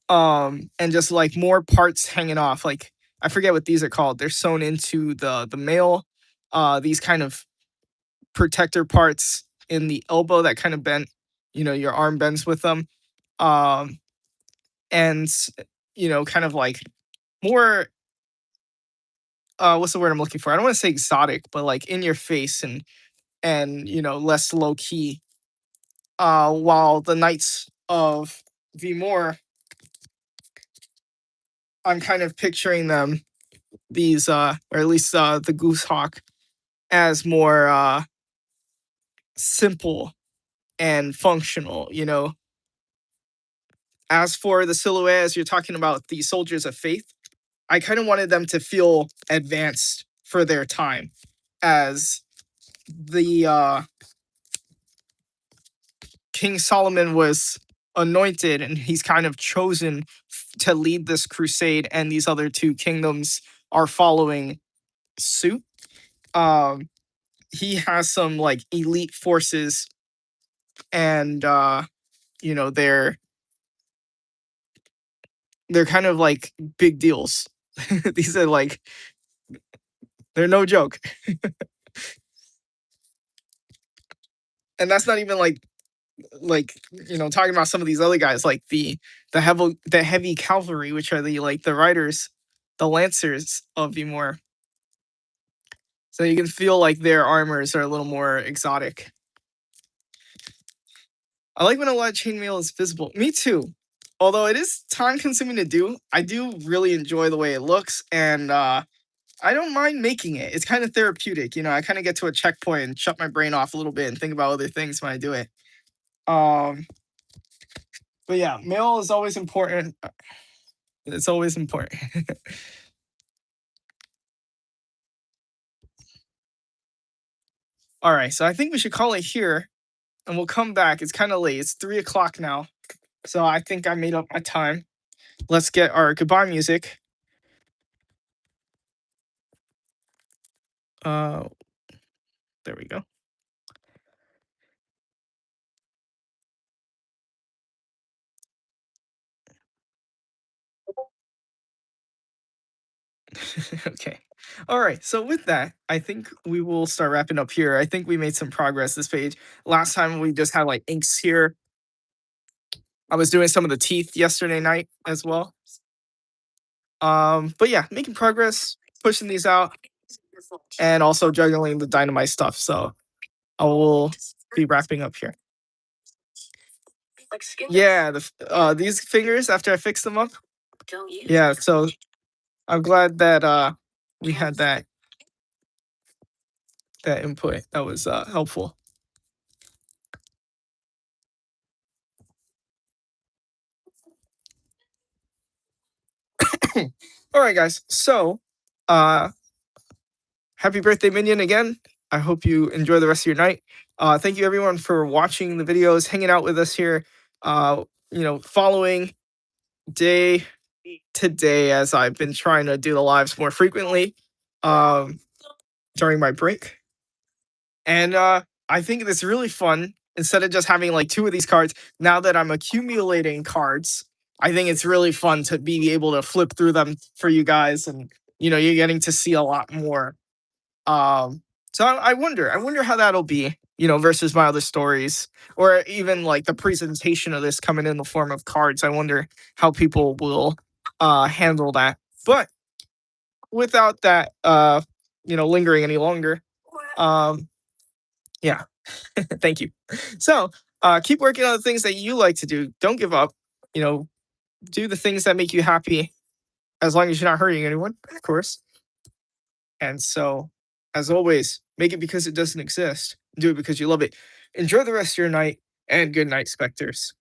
And just like more parts hanging off. Like I forget what these are called. They're sewn into the mail. These kind of protector parts in the elbow that kind of bent, your arm bends with them. Um, and, kind of like more, what's the word I'm looking for? I don't want to say exotic, but like in your face and, less low key. While the Knights of Vimor, I'm kind of picturing them, these, or at least the Goose Hawk, as more simple and functional. As for the silhouette, as you're talking about the soldiers of faith, I kind of wanted them to feel advanced for their time, as the King Solomon was anointed and he's kind of chosen to lead this crusade, and these other two kingdoms are following suit. Um, he has some like elite forces, and they're kind of like big deals. These are like, they're no joke. And that's not even like talking about some of these other guys, like the heavy cavalry, which are the riders, the lancers of Vimor. So you can feel like their armors are a little more exotic. I like when a lot of chainmail is visible. Me too. Although it is time consuming to do, I do really enjoy the way it looks, and I don't mind making it. It's kind of therapeutic. I kind of get to a checkpoint and shut my brain off a little bit and think about other things when I do it. But yeah, mail is always important. It's always important. All right, so I think we should call it here, and we'll come back. It's kind of late. It's 3 o'clock now, so I think I made up my time. Let's get our goodbye music. Uh, there we go. Okay. All right. So with that, I think we will start wrapping up here. I think we made some progress this page. Last time we just had like inks here. I was doing some of the teeth yesterday night as well. But yeah, making progress, pushing these out, and also juggling the dynamite stuff. So I will be wrapping up here. Yeah, these fingers after I fixed them up. Yeah, so I'm glad that we had that input. That was helpful. All right, guys. So, happy birthday, Minion, again. I hope you enjoy the rest of your night. Thank you, everyone, for watching the videos, hanging out with us here, following day to day as I've been trying to do the lives more frequently during my break. And I think it's really fun. Instead of just having like two of these cards, now that I'm accumulating cards, I think it's really fun to be able to flip through them for you guys, and you're getting to see a lot more. So I wonder how that'll be, versus my other stories, or even like the presentation of this coming in the form of cards. I wonder how people will handle that. But without that, lingering any longer, yeah. Thank you. So, keep working on the things that you like to do. Don't give up. Do the things that make you happy, as long as you're not hurting anyone, of course. And so, as always, make it because it doesn't exist. Do it because you love it. Enjoy the rest of your night, and good night, Specters.